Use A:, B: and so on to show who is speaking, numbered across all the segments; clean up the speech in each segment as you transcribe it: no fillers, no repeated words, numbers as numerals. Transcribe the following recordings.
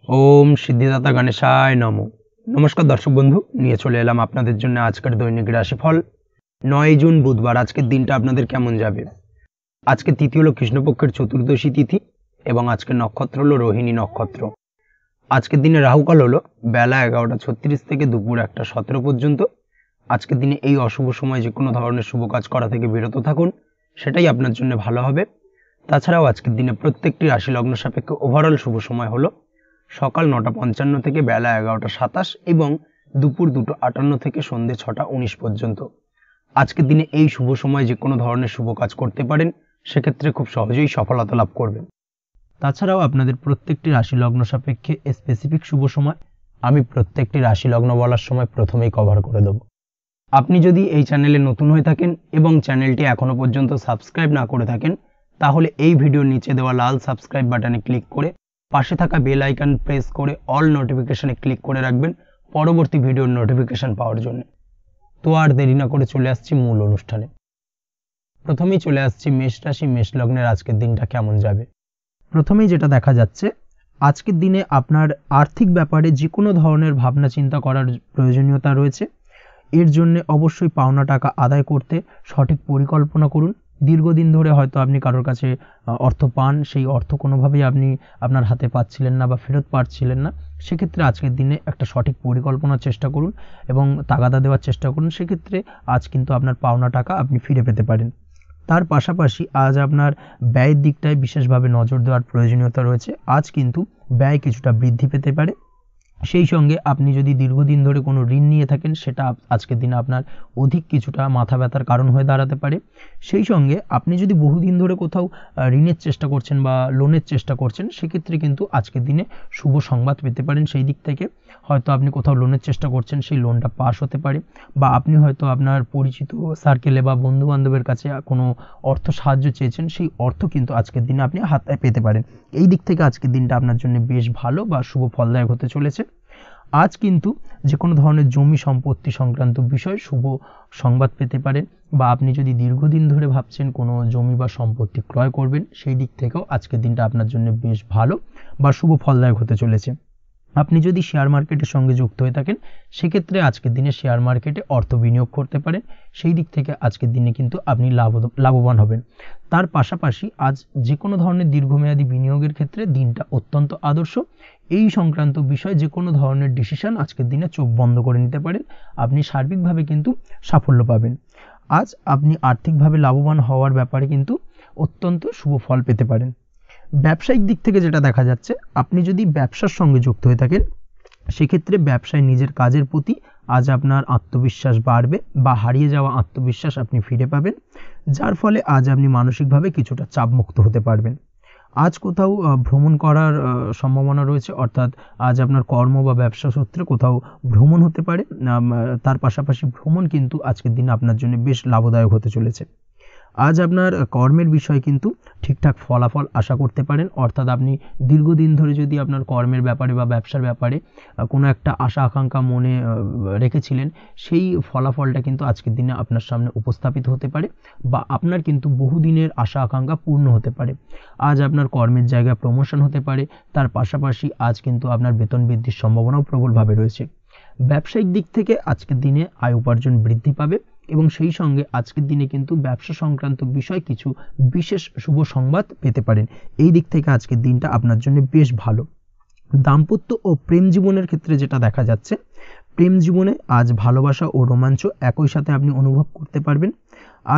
A: ওম সিদ্ধিদাতা গণেশায় নমো। নমস্কার দর্শক বন্ধু, নিয়ে চলে এলাম আপনাদের জন্য আজকের দৈনিক রাশিফল 9 জুন বুধবার। আজকের দিনটা আপনাদের কেমন যাবে? আজকে তিথি হলো কৃষ্ণপক্ষের চতুর্দশী তিথি এবং আজকের নক্ষত্র হলো রোহিণী নক্ষত্র। আজকের দিনে রাহুকাল হলো বেলা 11:36 থেকে দুপুর 1:17 পর্যন্ত। আজকের দিনে এই অশুভ সময় যে কোনো ধরনের শুভ কাজ করা থেকে বিরত থাকুন, সেটাই আপনার জন্য ভালো হবে। তাছাড়াও আজকের দিনে প্রত্যেকটি রাশি লগ্ন সাপেক্ষে ওভারঅল শুভ সময় হলো সকাল 9:55 থেকে বেলা 11:27 এবং দুপুর 2:58 থেকে সন্ধ্যে 6:19 পর্যন্ত। আজকের দিনে এই শুভ সময় যে কোনো ধরনের শুভ কাজ করতে পারেন, সেক্ষেত্রে খুব সহজেই সফলতা লাভ করবেন। তাছাড়াও আপনাদের প্রত্যেকটি রাশি লগ্ন সাপেক্ষে স্পেসিফিক শুভ সময় আমি প্রত্যেকটি রাশি লগ্ন বলার সময় প্রথমেই কভার করে দেব। আপনি যদি এই চ্যানেলে নতুন হয়ে থাকেন এবং চ্যানেলটি এখনো পর্যন্ত সাবস্ক্রাইব না করে থাকেন, তাহলে এই ভিডিওর নিচে দেওয়া লাল সাবস্ক্রাইব বাটনে ক্লিক করে পাশে থাকা বেল আইকন প্রেস করে অল নোটিফিকেশনে ক্লিক করে রাখবেন পরবর্তী ভিডিওর নোটিফিকেশন পাওয়ার জন্য। তো আর দেরি না করে চলে আসছি মূল অনুষ্ঠানে। প্রথমেই চলে আসছি মেষ রাশি মেষ লগ্নের আজকের দিনটা কেমন যাবে। প্রথমেই যেটা দেখা যাচ্ছে, আজকের দিনে আপনার আর্থিক ব্যাপারে যে কোনো ধরনের ভাবনা চিন্তা করার প্রয়োজনীয়তা রয়েছে। এর জন্য অবশ্যই পাওনা টাকা আদায় করতে সঠিক পরিকল্পনা করুন। দীর্ঘদিন ধরে হয়তো আপনি কারোর কাছে অর্থ পান, সেই অর্থ কোনোভাবেই আপনি আপনার হাতে পাচ্ছিলেন না বা ফেরত পাচ্ছিলেন না। সেক্ষেত্রে আজকের দিনে একটা সঠিক পরিকল্পনার চেষ্টা করুন এবং তাগাদা দেওয়ার চেষ্টা করুন। সেক্ষেত্রে আজ কিন্তু আপনার পাওনা টাকা আপনি ফিরে পেতে পারেন। তার পাশাপাশি আজ আপনার ব্যয়ের দিকটায় বিশেষভাবে নজর দেওয়ার প্রয়োজনীয়তা রয়েছে। আজ কিন্তু ব্যয় কিছুটা বৃদ্ধি পেতে পারে। সেই সঙ্গে আপনি যদি দীর্ঘদিন ধরে কোনো ঋণ নিয়ে থাকেন, সেটা আজকের দিনে আপনার অধিক কিছুটা মাথা ব্যথার কারণ হয়ে দাঁড়াতে পারে। সেই সঙ্গে আপনি যদি বহুদিন ধরে কোথাও ঋণের চেষ্টা করছেন বা লোনের চেষ্টা করছেন, সেক্ষেত্রে কিন্তু আজকের দিনে শুভ সংবাদ পেতে পারেন। সেই দিক থেকে হয়তো আপনি কোথাও লোনের চেষ্টা করছেন, সেই লোনটা পাস হতে পারে, বা আপনি হয়তো আপনার পরিচিত সার্কেলে বা বন্ধু বান্ধবের কাছে কোনো অর্থ সাহায্য চেয়েছেন, সেই অর্থ কিন্তু আজকের দিনে আপনি হাতে পেতে পারেন। এই দিক থেকে আজকের দিনটা আপনার জন্য বেশ ভালো বা শুভ ফলদায়ক হতে চলেছে। আজ কিন্তু যে কোনো ধরনের জমি সম্পত্তি সংক্রান্ত বিষয় শুভ সংবাদ পেতে পারেন, বা আপনি যদি দীর্ঘদিন ধরে ভাবছেন কোনো জমি বা সম্পত্তি ক্রয় করবেন, সেই দিক থেকেও আজকের দিনটা আপনার জন্য বেশ ভালো বা শুভ ফলদায়ক হতে চলেছে। আপনি যদি শেয়ার মার্কেটের সঙ্গে যুক্ত হয়ে থাকেন, সেক্ষেত্রে আজকের দিনে শেয়ার মার্কেটে অর্থ বিনিয়োগ করতে পারেন। সেই দিক থেকে আজকের দিনে কিন্তু আপনি লাভবান হবেন। তার পাশাপাশি আজ যে কোনো ধরনের দীর্ঘমেয়াদী বিনিয়োগের ক্ষেত্রে দিনটা অত্যন্ত আদর্শ। এই সংক্রান্ত বিষয় যে কোনো ধরনের ডিসিশন আজকের দিনে চোখ বন্ধ করে নিতে পারেন, আপনি সার্বিকভাবে কিন্তু সাফল্য পাবেন। আজ আপনি আর্থিকভাবে লাভবান হওয়ার ব্যাপারে কিন্তু অত্যন্ত শুভ ফল পেতে পারেন। ব্যবসায়িক দিক থেকে যেটা দেখা যাচ্ছে, আপনি যদি ব্যবসার সঙ্গে যুক্ত হয়ে থাকেন, সেক্ষেত্রে ব্যবসায় নিজের কাজের প্রতি আজ আপনার আত্মবিশ্বাস বাড়বে বা হারিয়ে যাওয়া আত্মবিশ্বাস আপনি ফিরে পাবেন, যার ফলে আজ আপনি মানসিকভাবে কিছুটা চাপমুক্ত হতে পারবেন। আজ কোথাও ভ্রমণ করার সম্ভাবনা রয়েছে, অর্থাৎ আজ আপনার কর্ম বা ব্যবসা সূত্রে কোথাও ভ্রমণ হতে পারে। তার পাশাপাশি ভ্রমণ কিন্তু আজকের দিনে আপনার জন্য বেশ লাভদায়ক হতে চলেছে। আজ আপনার কর্মের বিষয়ে কিন্তু ঠিকঠাক ফলাফল আশা করতে পারেন, অর্থাৎ আপনি দীর্ঘদিন ধরে যদি আপনার কর্মের ব্যাপারে বা ব্যবসার ব্যাপারে কোনো একটা আশা আকাঙ্ক্ষা মনে রেখেছিলেন, সেই ফলাফলটা কিন্তু আজকের দিনে আপনার সামনে উপস্থাপিত হতে পারে, বা আপনার কিন্তু বহুদিনের আশা আকাঙ্ক্ষা পূর্ণ হতে পারে। আজ আপনার কর্মের জায়গায় প্রমোশন হতে পারে। তার পাশাপাশি আজ কিন্তু আপনার বেতন বৃদ্ধির সম্ভাবনাও প্রবলভাবে রয়েছে। ব্যবসায়িক দিক থেকে আজকের দিনে আয় উপার্জন বৃদ্ধি পাবে এবং সেই সঙ্গে আজকের দিনে কিন্তু ব্যবসা সংক্রান্ত বিষয় কিছু বিশেষ শুভ সংবাদ পেতে পারেন। এই দিক থেকে আজকের দিনটা আপনার জন্য বেশ ভালো। দাম্পত্য ও প্রেম জীবনের ক্ষেত্রে যেটা দেখা যাচ্ছে, প্রেম জীবনে আজ ভালোবাসা ও রোমাঞ্চ একই সাথে আপনি অনুভব করতে পারবেন।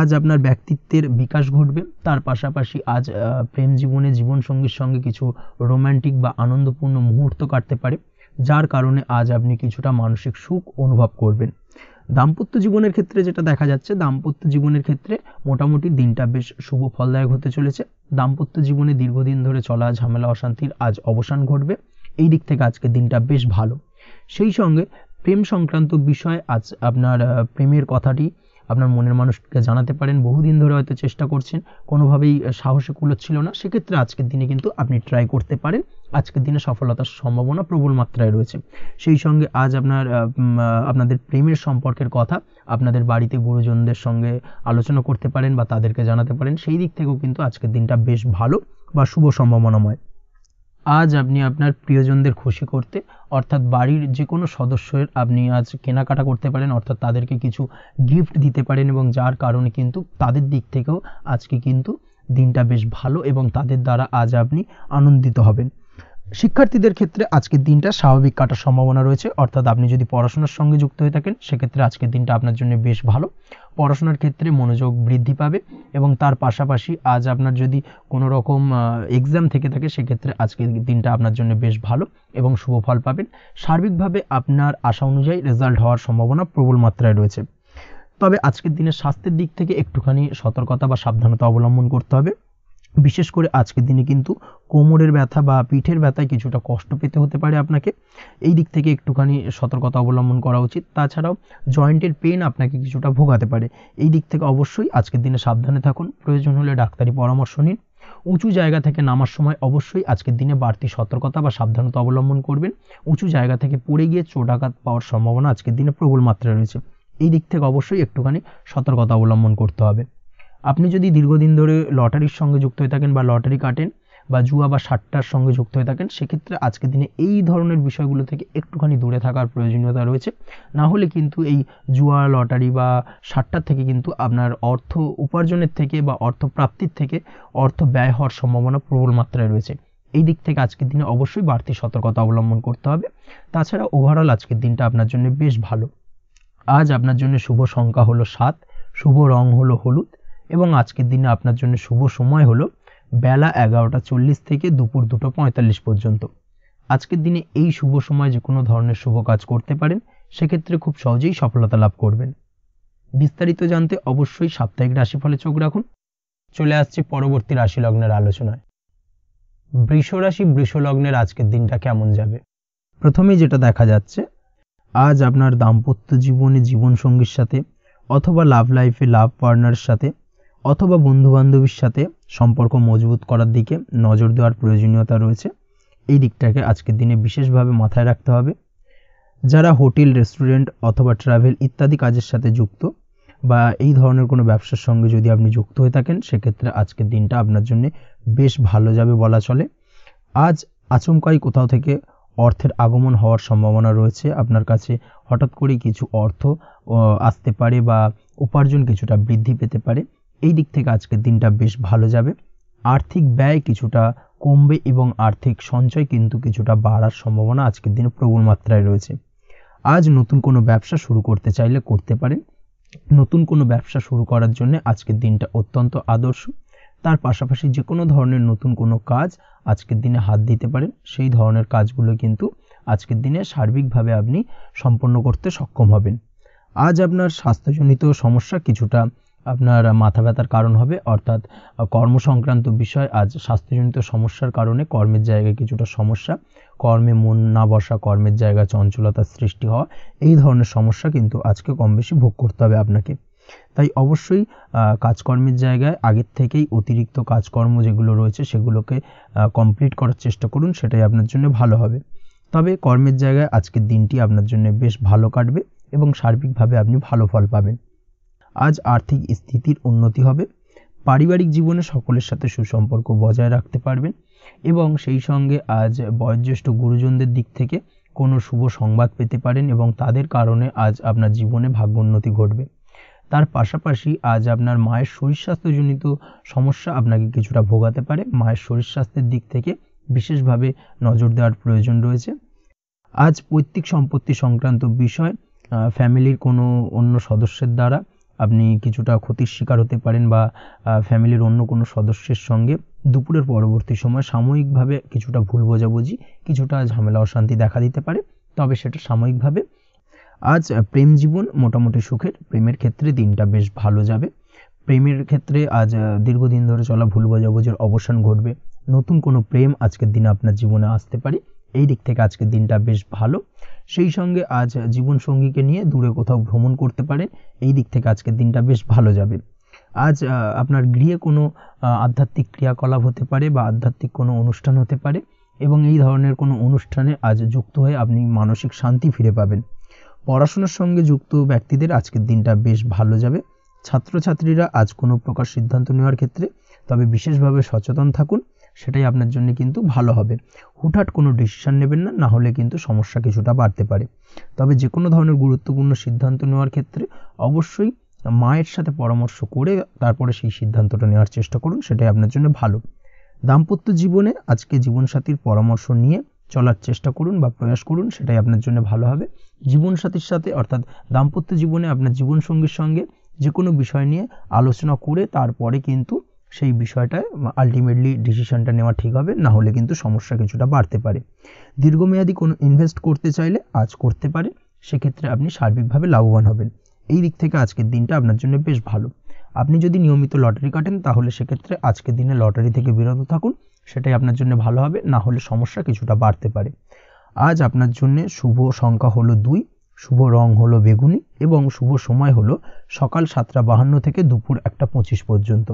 A: আজ আপনার ব্যক্তিত্বের বিকাশ ঘটবে। তার পাশাপাশি আজ প্রেম জীবনে জীবনসঙ্গীর সঙ্গে কিছু রোমান্টিক বা আনন্দপূর্ণ মুহূর্ত কাটতে পারে, যার কারণে আজ আপনি কিছুটা মানসিক সুখ অনুভব করবেন। দাম্পত্য জীবনের ক্ষেত্রে যেটা দেখা যাচ্ছে, দাম্পত্য জীবনের ক্ষেত্রে মোটামুটি দিনটা বেশ শুভ ফলদায়ক হতে চলেছে। দাম্পত্য জীবনে দীর্ঘদিন ধরে চলা ঝামেলা অশান্তির আজ অবসান ঘটবে। এই দিক থেকে আজকের দিনটা বেশ ভালো। সেই সঙ্গে প্রেম সংক্রান্ত বিষয় আজ আপনার প্রেমের কথাটি আপনার মনের মানুষকে জানাতে পারেন। বহুদিন ধরে হয়তো চেষ্টা করছেন, কোনোভাবেই সাহসে কুলোচ্ছিল না, সেক্ষেত্রে আজকের দিনে কিন্তু আপনি ট্রাই করতে পারেন। আজকের দিনে সফলতার সম্ভাবনা প্রবল মাত্রায় রয়েছে। সেই সঙ্গে আজ আপনাদের প্রেমের সম্পর্কের কথা আপনাদের বাড়িতে গুরুজনদের সঙ্গে আলোচনা করতে পারেন বা তাদেরকে জানাতে পারেন। সেই দিক থেকেও কিন্তু আজকের দিনটা বেশ ভালো বা শুভ সম্ভাবনাময়। আজ আপনি আপনার প্রিয়জনদের খুশি করতে অর্থাৎ বাড়ির যে কোনো সদস্যের আপনি আজ কেনাকাটা করতে পারেন, অর্থাৎ তাদেরকে কিছু গিফট দিতে পারেন এবং যার কারণে কিন্তু তাদের দিক থেকেও আজকে কিন্তু দিনটা বেশ ভালো এবং তাদের দ্বারা আজ আপনি আনন্দিত হবেন। শিক্ষার্থীদের ক্ষেত্রে আজকের দিনটা স্বাভাবিক কাটার সম্ভাবনা রয়েছে, অর্থাৎ আপনি যদি পড়াশোনার সঙ্গে যুক্ত হয়ে থাকেন সেক্ষেত্রে আজকের দিনটা আপনার জন্য বেশ ভালো। পড়াশোনার ক্ষেত্রে মনোযোগ বৃদ্ধি পাবে এবং তার পাশাপাশি আজ আপনার যদি কোনো রকম এক্সাম থেকে থাকে সেক্ষেত্রে আজকের দিনটা আপনার জন্য বেশ ভালো এবং শুভ ফল পাবেন। সার্বিকভাবে আপনার আশা অনুযায়ী রেজাল্ট হওয়ার সম্ভাবনা প্রবল মাত্রায় রয়েছে। তবে আজকের দিনে স্বাস্থ্যের দিক থেকে একটুখানি সতর্কতা বা সাবধানতা অবলম্বন করতে হবে। বিশেষ করে আজকের দিনে কিন্তু কোমরের ব্যথা বা পিঠের ব্যথায় কিছুটা কষ্ট পেতে হতে পারে আপনাকে, এই দিক থেকে একটুখানি সতর্কতা অবলম্বন করা উচিত। তাছাড়াও জয়েন্টের পেন আপনাকে কিছুটা ভোগাতে পারে, এই দিক থেকে অবশ্যই আজকের দিনে সাবধানে থাকুন, প্রয়োজন হলে ডাক্তারি পরামর্শ নিন। উঁচু জায়গা থেকে নামার সময় অবশ্যই আজকের দিনে বাড়তি সতর্কতা বা সাবধানতা অবলম্বন করবেন। উঁচু জায়গা থেকে পড়ে গিয়ে চোটাঘাত পাওয়ার সম্ভাবনা আজকের দিনে প্রবল মাত্রায় রয়েছে, এই দিক থেকে অবশ্যই একটুখানি সতর্কতা অবলম্বন করতে হবে। আপনি যদি দীর্ঘদিন ধরে লটারির সঙ্গে যুক্ত হয়ে থাকেন বা লটারি কাটেন বা জুয়া বা সাট্টার সঙ্গে যুক্ত হয়ে থাকেন সেক্ষেত্রে আজকের দিনে এই ধরনের বিষয়গুলো থেকে একটুখানি দূরে থাকার প্রয়োজনীয়তা রয়েছে। না হলে কিন্তু এই জুয়া লটারি বা সাট্টার থেকে কিন্তু আপনার অর্থ উপার্জনের থেকে বা অর্থ প্রাপ্তির থেকে অর্থ ব্যয় হওয়ার সম্ভাবনা প্রবল মাত্রায় রয়েছে, এই দিক থেকে আজকের দিনে অবশ্যই বাড়তি সতর্কতা অবলম্বন করতে হবে। তাছাড়া ওভারঅল আজকের দিনটা আপনার জন্য বেশ ভালো। আজ আপনার জন্য শুভ সংখ্যা হলো 7, শুভ রং হলো হলুদ এবং আজকের দিনে আপনার জন্য শুভ সময় হলো বেলা 11:40 থেকে দুপুর 2:45 পর্যন্ত। আজকের দিনে এই শুভ সময় যে কোনো ধরনের শুভ কাজ করতে পারেন, সেক্ষেত্রে খুব সহজেই সফলতা লাভ করবেন। বিস্তারিত জানতে অবশ্যই সাপ্তাহিক রাশিফলে চোখ রাখুন। চলে আসছে পরবর্তী রাশি লগ্নের আলোচনায়। বৃষ রাশি বৃষ লগ্নের আজকের দিনটা কেমন যাবে? প্রথমেই যেটা দেখা যাচ্ছে, আজ আপনার দাম্পত্য জীবনে জীবনসঙ্গীর সাথে অথবা লাভ লাইফে লাভ পার্টনারের সাথে অথবা বন্ধুবান্ধবীর সাথে সম্পর্ক মজবুত করার দিকে নজর দেওয়ার প্রয়োজনীয়তা রয়েছে, এই দিকটাকে আজকের দিনে বিশেষভাবে মাথায় রাখতে হবে। যারা হোটেল রেস্টুরেন্ট অথবা ট্রাভেল ইত্যাদি কাজের সাথে যুক্ত বা এই ধরনের কোনো ব্যবসার সঙ্গে যদি আপনি যুক্ত হয়ে থাকেন সেক্ষেত্রে আজকের দিনটা আপনার জন্য বেশ ভালো যাবে বলা চলে। আজ আচমকাই কোথাও থেকে অর্থের আগমন হওয়ার সম্ভাবনা রয়েছে, আপনার কাছে হঠাৎ করেই কিছু অর্থ আসতে পারে বা উপার্জন কিছুটা বৃদ্ধি পেতে পারে, এই দিক থেকে আজকের দিনটা বেশ ভালো যাবে। আর্থিক ব্যয় কিছুটা কমবে এবং আর্থিক সঞ্চয় কিন্তু কিছুটা বাড়ার সম্ভাবনা আজকের দিনে প্রবল মাত্রায় রয়েছে। আজ নতুন কোনো ব্যবসা শুরু করতে চাইলে করতে পারেন। নতুন কোনো ব্যবসা শুরু করার জন্য আজকের দিনটা অত্যন্ত আদর্শ। তার পাশাপাশি যে কোনো ধরনের নতুন কোনো কাজ আজকের দিনে হাত দিতে পারেন, সেই ধরনের কাজগুলো কিন্তু আজকের দিনে সার্বিকভাবে আপনি সম্পন্ন করতে সক্ষম হবেন। আজ আপনার স্বাস্থ্যজনিত সমস্যা কিছুটা আপনার মাথা ব্যথার কারণ হবে, অর্থাৎ কর্মসংক্রান্ত বিষয় আজ স্বাস্থ্যজনিত সমস্যার কারণে কর্মের জায়গায় কিছুটা সমস্যা, কর্মে মন না বসা, কর্মের জায়গায় চঞ্চলতার সৃষ্টি হওয়া, এই ধরনের সমস্যা কিন্তু আজকে কম বেশি ভোগ করতে হবে আপনাকে। তাই অবশ্যই কাজকর্মের জায়গায় আগের থেকেই অতিরিক্ত কাজকর্ম যেগুলো রয়েছে সেগুলোকে কমপ্লিট করার চেষ্টা করুন, সেটাই আপনার জন্য ভালো হবে। তবে কর্মের জায়গায় আজকের দিনটি আপনার জন্য বেশ ভালো কাটবে এবং সার্বিকভাবে আপনি ভালো ফল পাবেন। আজ আর্থিক স্থিতির উন্নতি হবে, পারিবারিক জীবনে সকলের সাথে সুসম্পর্ক বজায় রাখতে পারবেন এবং সেই সঙ্গে আজ বয়োজ্যেষ্ঠ গুরুজনদের দিক থেকে কোনো শুভ সংবাদ পেতে পারেন এবং তাদের কারণে আজ আপনার জীবনে ভাগ্যোন্নতি ঘটবে। তার পাশাপাশি আজ আপনার মায়ের শরীর স্বাস্থ্যজনিত সমস্যা আপনাকে কিছুটা ভোগাতে পারে, মায়ের শরীর স্বাস্থ্যের দিক থেকে বিশেষভাবে নজর দেওয়ার প্রয়োজন রয়েছে। আজ পৈতৃক সম্পত্তি সংক্রান্ত বিষয় ফ্যামিলির কোনো অন্য সদস্যের দ্বারা আপনি কিছুটা ক্ষতির শিকার হতে পারেন বা ফ্যামিলির অন্য কোনো সদস্যের সঙ্গে দুপুরের পরবর্তী সময় সাময়িকভাবে কিছুটা ভুল বোঝাবুঝি, কিছুটা ঝামেলা অশান্তি দেখা দিতে পারে, তবে সেটা সাময়িকভাবে। আজ প্রেম জীবন মোটামুটি সুখের, প্রেমের ক্ষেত্রে দিনটা বেশ ভালো যাবে। প্রেমের ক্ষেত্রে আজ দীর্ঘদিন ধরে চলা ভুল বোঝাবুঝির অবসান ঘটবে, নতুন কোনো প্রেম আজকের দিনে আপনার জীবনে আসতে পারে, এই দিক থেকে আজকের দিনটা বেশ ভালো। সেই সঙ্গে আজ জীবনসঙ্গীকে নিয়ে দূরে কোথাও ভ্রমণ করতে পারে, এই দিক থেকে আজকের দিনটা বেশ ভালো যাবে। আজ আপনার গৃহে কোনো আধ্যাত্মিক ক্রিয়াকলাপ হতে পারে বা আধ্যাত্মিক কোনো অনুষ্ঠান হতে পারে এবং এই ধরনের কোনো অনুষ্ঠানে আজ যুক্ত হয়ে আপনি মানসিক শান্তি ফিরে পাবেন। পড়াশোনার সঙ্গে যুক্ত ব্যক্তিদের আজকের দিনটা বেশ ভালো যাবে। ছাত্রছাত্রীরা আজ কোনো প্রকার সিদ্ধান্ত নেওয়ার ক্ষেত্রে তবে বিশেষভাবে সচেতন থাকুন, সেটাই আপনার জন্য কিন্তু ভালো হবে। হুটহাট কোনো ডিসিশন নেবেন না, না হলে কিন্তু সমস্যা কিছুটা বাড়তে পারে। তবে যে কোনো ধরনের গুরুত্বপূর্ণ সিদ্ধান্ত নেওয়ার ক্ষেত্রে অবশ্যই মায়ের সাথে পরামর্শ করে তারপরে সেই সিদ্ধান্তটা নেওয়ার চেষ্টা করুন, সেটাই আপনার জন্য ভালো। দাম্পত্য জীবনে আজকে জীবনসাথীর পরামর্শ নিয়ে চলার চেষ্টা করুন বা প্রয়াস করুন, সেটাই আপনার জন্য ভালো হবে। জীবনসাথীর সাথে অর্থাৎ দাম্পত্য জীবনে আপনার জীবনসঙ্গীর সঙ্গে যে কোনো বিষয় নিয়ে আলোচনা করে তারপরে কিন্তু সেই বিষয়টায় আলটিমেটলি ডিসিশনটা নেওয়া ঠিক হবে, না হলে কিন্তু সমস্যা কিছুটা বাড়তে পারে। দীর্ঘমেয়াদী কোনো ইনভেস্ট করতে চাইলে আজ করতে পারে, সেক্ষেত্রে আপনি সার্বিকভাবে লাভবান হবেন। এই দিক থেকে আজকের দিনটা আপনার জন্য বেশ ভালো। আপনি যদি নিয়মিত লটারি কাটেন তাহলে সেক্ষেত্রে আজকের দিনে লটারি থেকে বিরত থাকুন, সেটাই আপনার জন্য ভালো হবে, না হলে সমস্যা কিছুটা বাড়তে পারে। আজ আপনার জন্য শুভ সংখ্যা হলো 2, শুভ রং হলো বেগুনি এবং শুভ সময় হলো সকাল 7:52 থেকে দুপুর 1:25 পর্যন্ত।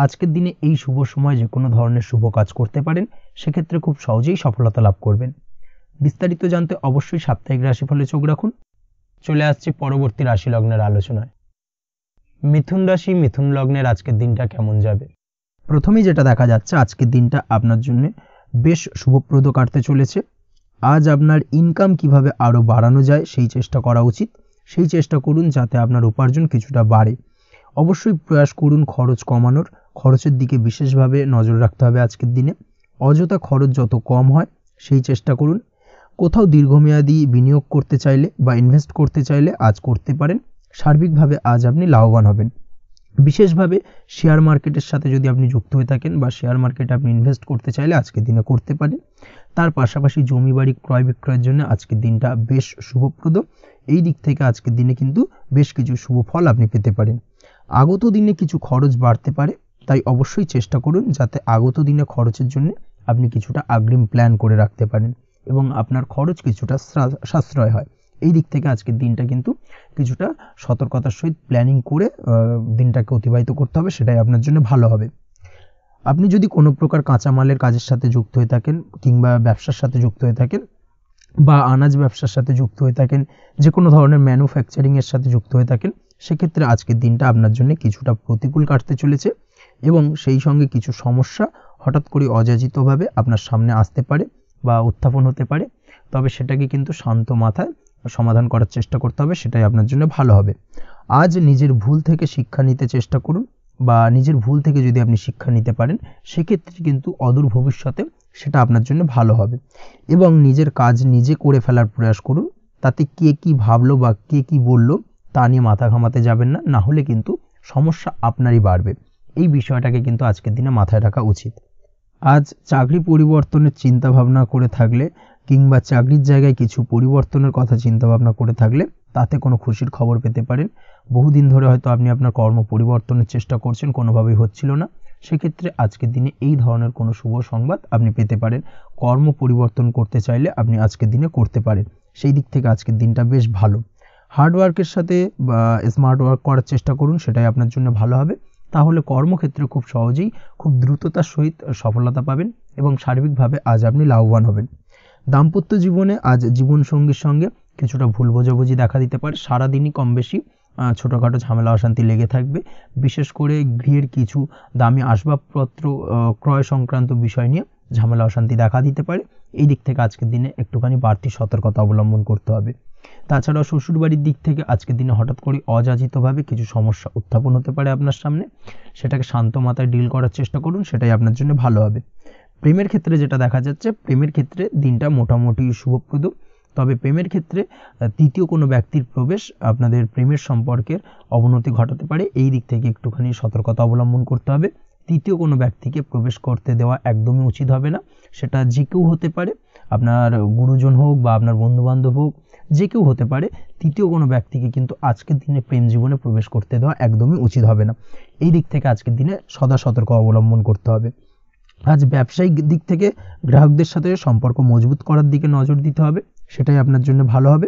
A: আজকের দিনে এই শুভ সময় যে কোনো ধরনের শুভ কাজ করতে পারেন, সেক্ষেত্রে খুব সহজেই সফলতা লাভ করবেন। বিস্তারিত জানতে অবশ্যই সাপ্তাহিক রাশিফলে চোখ রাখুন। চলে আসছি পরবর্তী রাশি লগ্নের আলোচনায়। মিথুন রাশি, মিথুন লগ্নের আজকের দিনটা কেমন যাবে? প্রথমেই যেটা দেখা যাচ্ছে, আজকের দিনটা আপনার জন্য বেশ শুভপ্রদ কাটতে চলেছে। আজ আপনার ইনকাম কিভাবে আরও বাড়ানো যায় সেই চেষ্টা করা উচিত। সেই চেষ্টা করুন যাতে আপনার উপার্জন কিছুটা বাড়ে। অবশ্যই প্রয়াস করুন খরচ কমানোর, খরচের দিকে বিশেষভাবে নজর রাখতে হবে আজকের দিনে। অযথা খরচ যত কম হয় সেই চেষ্টা করুন। কোথাও দীর্ঘমেয়াদী বিনিয়োগ করতে চাইলে বা ইনভেস্ট করতে চাইলে আজ করতে পারেন। সার্বিকভাবে আজ আপনি লাভবান হবেন। বিশেষভাবে শেয়ার মার্কেটের সাথে যদি আপনি যুক্ত হয়ে থাকেন বা শেয়ার মার্কেটে আপনি ইনভেস্ট করতে চাইলে আজকের দিনে করতে পারেন। তার পাশাপাশি জমি বাড়ি ক্রয় বিক্রয়ের জন্য আজকের দিনটা বেশ শুভপ্রদ। এই দিক থেকে আজকের দিনে কিন্তু বেশ কিছু শুভ ফল আপনি পেতে পারেন। আগত দিনে কিছু খরচ বাড়তে পারে, তাই অবশ্যই চেষ্টা করুন যাতে আগত দিনে খরচের জন্য আপনি কিছুটা অগ্রিম প্ল্যান করে রাখতে পারেন এবং আপনার খরচ কিছুটা সাশ্রয় হয়। এই দিক থেকে আজকের দিনটা কিন্তু কিছুটা সতর্কতার সহিত প্ল্যানিং করে দিনটাকে অতিবাহিত করতে হবে, সেটাই আপনার জন্য ভালো হবে। আপনি যদি কোনো প্রকার কাঁচামালের কাজের সাথে যুক্ত হয়ে থাকেন কিংবা ব্যবসার সাথে যুক্ত হয়ে থাকেন বা আনাজ ব্যবসার সাথে যুক্ত হয়ে থাকেন, যে কোনো ধরনের ম্যানুফ্যাকচারিংয়ের সাথে যুক্ত হয়ে থাকেন, সেক্ষেত্রে আজকের দিনটা আপনার জন্য কিছুটা প্রতিকূল কাটতে চলেছে এবং সেই সঙ্গে কিছু সমস্যা হঠাৎ করে অযাচিতভাবে আপনার সামনে আসতে পারে বা উত্থাপন হতে পারে। তবে সেটাকে কিন্তু শান্ত মাথায় সমাধান করার চেষ্টা করতে হবে, সেটাই আপনার জন্য ভালো হবে। আজ নিজের ভুল থেকে শিক্ষা নিতে চেষ্টা করুন বা নিজের ভুল থেকে যদি আপনি শিক্ষা নিতে পারেন, সেক্ষেত্রে কিন্তু অদূর ভবিষ্যতে সেটা আপনার জন্য ভালো হবে এবং নিজের কাজ নিজে করে ফেলার প্রয়াস করুন। তাতে কে কি ভাবলো বা কে কি বললো তা নিয়ে মাথা ঘামাতে যাবেন না, না হলে কিন্তু সমস্যা আপনারই বাড়বে। এই বিষয়টাকে কিন্তু আজকের দিনে মাথায় রাখা উচিত। আজ চাকরি পরিবর্তনের চিন্তা ভাবনা করে থাকলে কিংবা চাকরির জায়গায় কিছু পরিবর্তনের কথা চিন্তা ভাবনা করে থাকলে তাতে কোনো খুশির খবর পেতে পারেন। বহুদিন ধরে হয়তো আপনি আপনার কর্ম পরিবর্তনের চেষ্টা করছেন, কোনোভাবেই হচ্ছিল না, সেক্ষেত্রে আজকের দিনে এই ধরনের কোনো শুভ সংবাদ আপনি পেতে পারেন। কর্ম পরিবর্তন করতে চাইলে আপনি আজকের দিনে করতে পারেন। সেই দিক থেকে আজকের দিনটা বেশ ভালো। হার্ডওয়ার্কের সাথে বা স্মার্ট ওয়ার্ক করার চেষ্টা করুন, সেটাই আপনার জন্য ভালো হবে। তাহলে কর্মক্ষেত্রে খুব সহজেই খুব দ্রুততার সহিত সফলতা পাবেন এবং সার্বিকভাবে আজ আপনি লাভবান হবেন। দাম্পত্য জীবনে আজ জীবনসঙ্গীর সঙ্গে কিছুটা ভুল বোঝাবুঝি দেখা দিতে পারে। সারাদিনই কম বেশি ছোটোখাটো ঝামেলা অশান্তি লেগে থাকবে। বিশেষ করে গৃহের কিছু দামি আসবাবপত্র ক্রয় সংক্রান্ত বিষয় নিয়ে ঝামেলা অশান্তি দেখা দিতে পারে। এই দিক থেকে আজকের দিনে একটুখানি বাড়তি সতর্কতা অবলম্বন করতে হবে। তাছাড়াও শ্বশুরবাড়ির দিক থেকে আজকের দিনে হঠাৎ করে অযাচিতভাবে কিছু সমস্যা উত্থাপন হতে পারে আপনার সামনে, সেটাকে শান্ত মাথায় ডিল করার চেষ্টা করুন, সেটাই আপনার জন্য ভালো হবে। প্রেমের ক্ষেত্রে যেটা দেখা যাচ্ছে, প্রেমের ক্ষেত্রে দিনটা মোটামুটি শুভপ্রদ। তবে প্রেমের ক্ষেত্রে তৃতীয় কোনো ব্যক্তির প্রবেশ আপনাদের প্রেমের সম্পর্কের অবনতি ঘটাতে পারে। এই দিক থেকে একটুখানি সতর্কতা অবলম্বন করতে হবে। তৃতীয় কোনো ব্যক্তিকে প্রবেশ করতে দেওয়া একদমই উচিত হবে না। সেটা যে কেউ হতে পারে, আপনার গুরুজন হোক বা আপনার বন্ধুবান্ধব হোক, যে কেউ হতে পারে। তৃতীয় কোনো ব্যক্তিকে কিন্তু আজকের দিনে প্রেম জীবনে প্রবেশ করতে দেওয়া একদমই উচিত হবে না। এই দিক থেকে আজকের দিনে সদা সতর্ক অবলম্বন করতে হবে। আজ ব্যবসায়িক দিক থেকে গ্রাহকদের সাথে সম্পর্ক মজবুত করার দিকে নজর দিতে হবে, সেটাই আপনার জন্য ভালো হবে।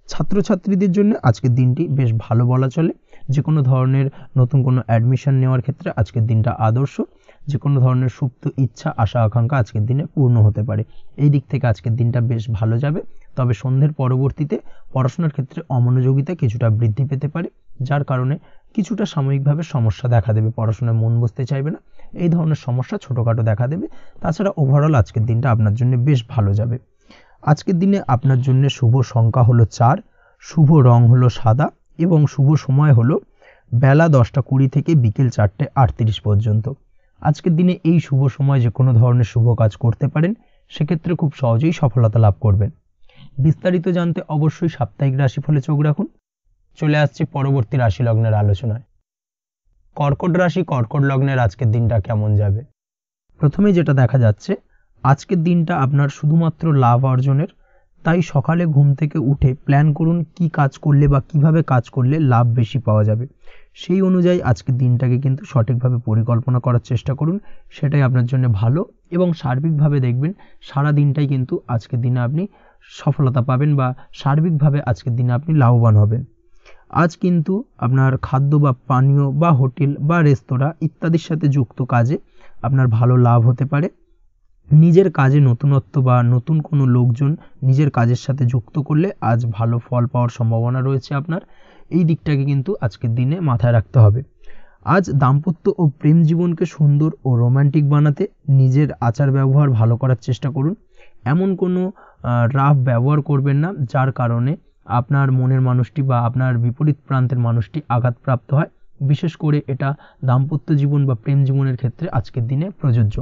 A: ছাত্রছাত্রীদের জন্য আজকের দিনটি বেশ ভালো বলা চলে। যে কোনো ধরনের নতুন কোনো অ্যাডমিশন নেওয়ার ক্ষেত্রে আজকের দিনটা আদর্শ। যে কোনো ধরনের সুপ্ত ইচ্ছা আশা আকাঙ্ক্ষা আজকের দিনে পূর্ণ হতে পারে। এই দিক থেকে আজকের দিনটা বেশ ভালো যাবে। তবে সন্ধ্যের পরবর্তীতে পড়াশোনার ক্ষেত্রে অমনোযোগিতা কিছুটা বৃদ্ধি পেতে পারে, যার কারণে কিছুটা সাময়িকভাবে সমস্যা দেখা দেবে, পড়াশোনায় মন বসতে চাইবে না এই ধরনের সমস্যা ছোটোখাটো দেখা দেবে। তাছাড়া ওভারঅল আজকের দিনটা আপনার জন্য বেশ ভালো যাবে। আজকের দিনে আপনার জন্য শুভ সংখ্যা হলো 4, শুভ রং হলো সাদা এবং শুভ সময় হলো বেলা 10টা 20 থেকে বিকেল 4টে 38 পর্যন্ত। আজকের দিনে এই শুভ সময় যে কোনো ধরনের শুভ কাজ করতে পারেন, সেক্ষেত্রে খুব সহজেই সফলতা লাভ করবেন। বিস্তারিত জানতে অবশ্যই সাপ্তাহিক রাশিফলে চোখ রাখুন। চলে আসছে পরবর্তী রাশি লগ্নের আলোচনায়। কর্কট রাশি, কর্কট লগ্নের আজকের দিনটা কেমন যাবে? প্রথমে যেটা দেখা যাচ্ছে, আজকের দিনটা আপনার শুধুমাত্র লাভ অর্জনের। তাই সকালে ঘুম থেকে উঠে প্ল্যান করুন কি কাজ করলে বা কিভাবে কাজ করলে লাভ বেশি পাওয়া যাবে। সেই অনুযায়ী আজকের দিনটাকে কিন্তু সঠিকভাবে পরিকল্পনা করার চেষ্টা করুন, সেটাই আপনার জন্য ভালো। এবং সার্বিকভাবে দেখবেন সারা দিনটাই কিন্তু আজকের দিনে আপনি সফলতা পাবেন বা সার্বিকভাবে আজকের দিনে আপনি লাভবান হবেন। আজ কিন্তু আপনার খাদ্য বা পানীয় বা হোটেল বা রেস্তোরাঁ ইত্যাদির সাথে যুক্ত কাজে আপনার ভালো লাভ হতে পারে। নিজের কাজে নতুনত্ব বা নতুন কোনো লোকজন নিজের কাজের সাথে যুক্ত করলে আজ ভালো ফল পাওয়ার সম্ভাবনা রয়েছে আপনার। এই দিকটাকে কিন্তু আজকের দিনে মাথায় রাখতে হবে। আজ দাম্পত্য ও প্রেম জীবনকে সুন্দর ও রোমান্টিক বানাতে নিজের আচার ব্যবহার ভালো করার চেষ্টা করুন। এমন কোনো রাফ ব্যবহার করবেন না যার কারণে আপনার মনের মানুষটি বা আপনার বিপরীত প্রান্তের মানুষটি আঘাতপ্রাপ্ত হয়। বিশেষ করে এটা দাম্পত্য জীবন বা প্রেম জীবনের ক্ষেত্রে আজকের দিনে প্রযোজ্য।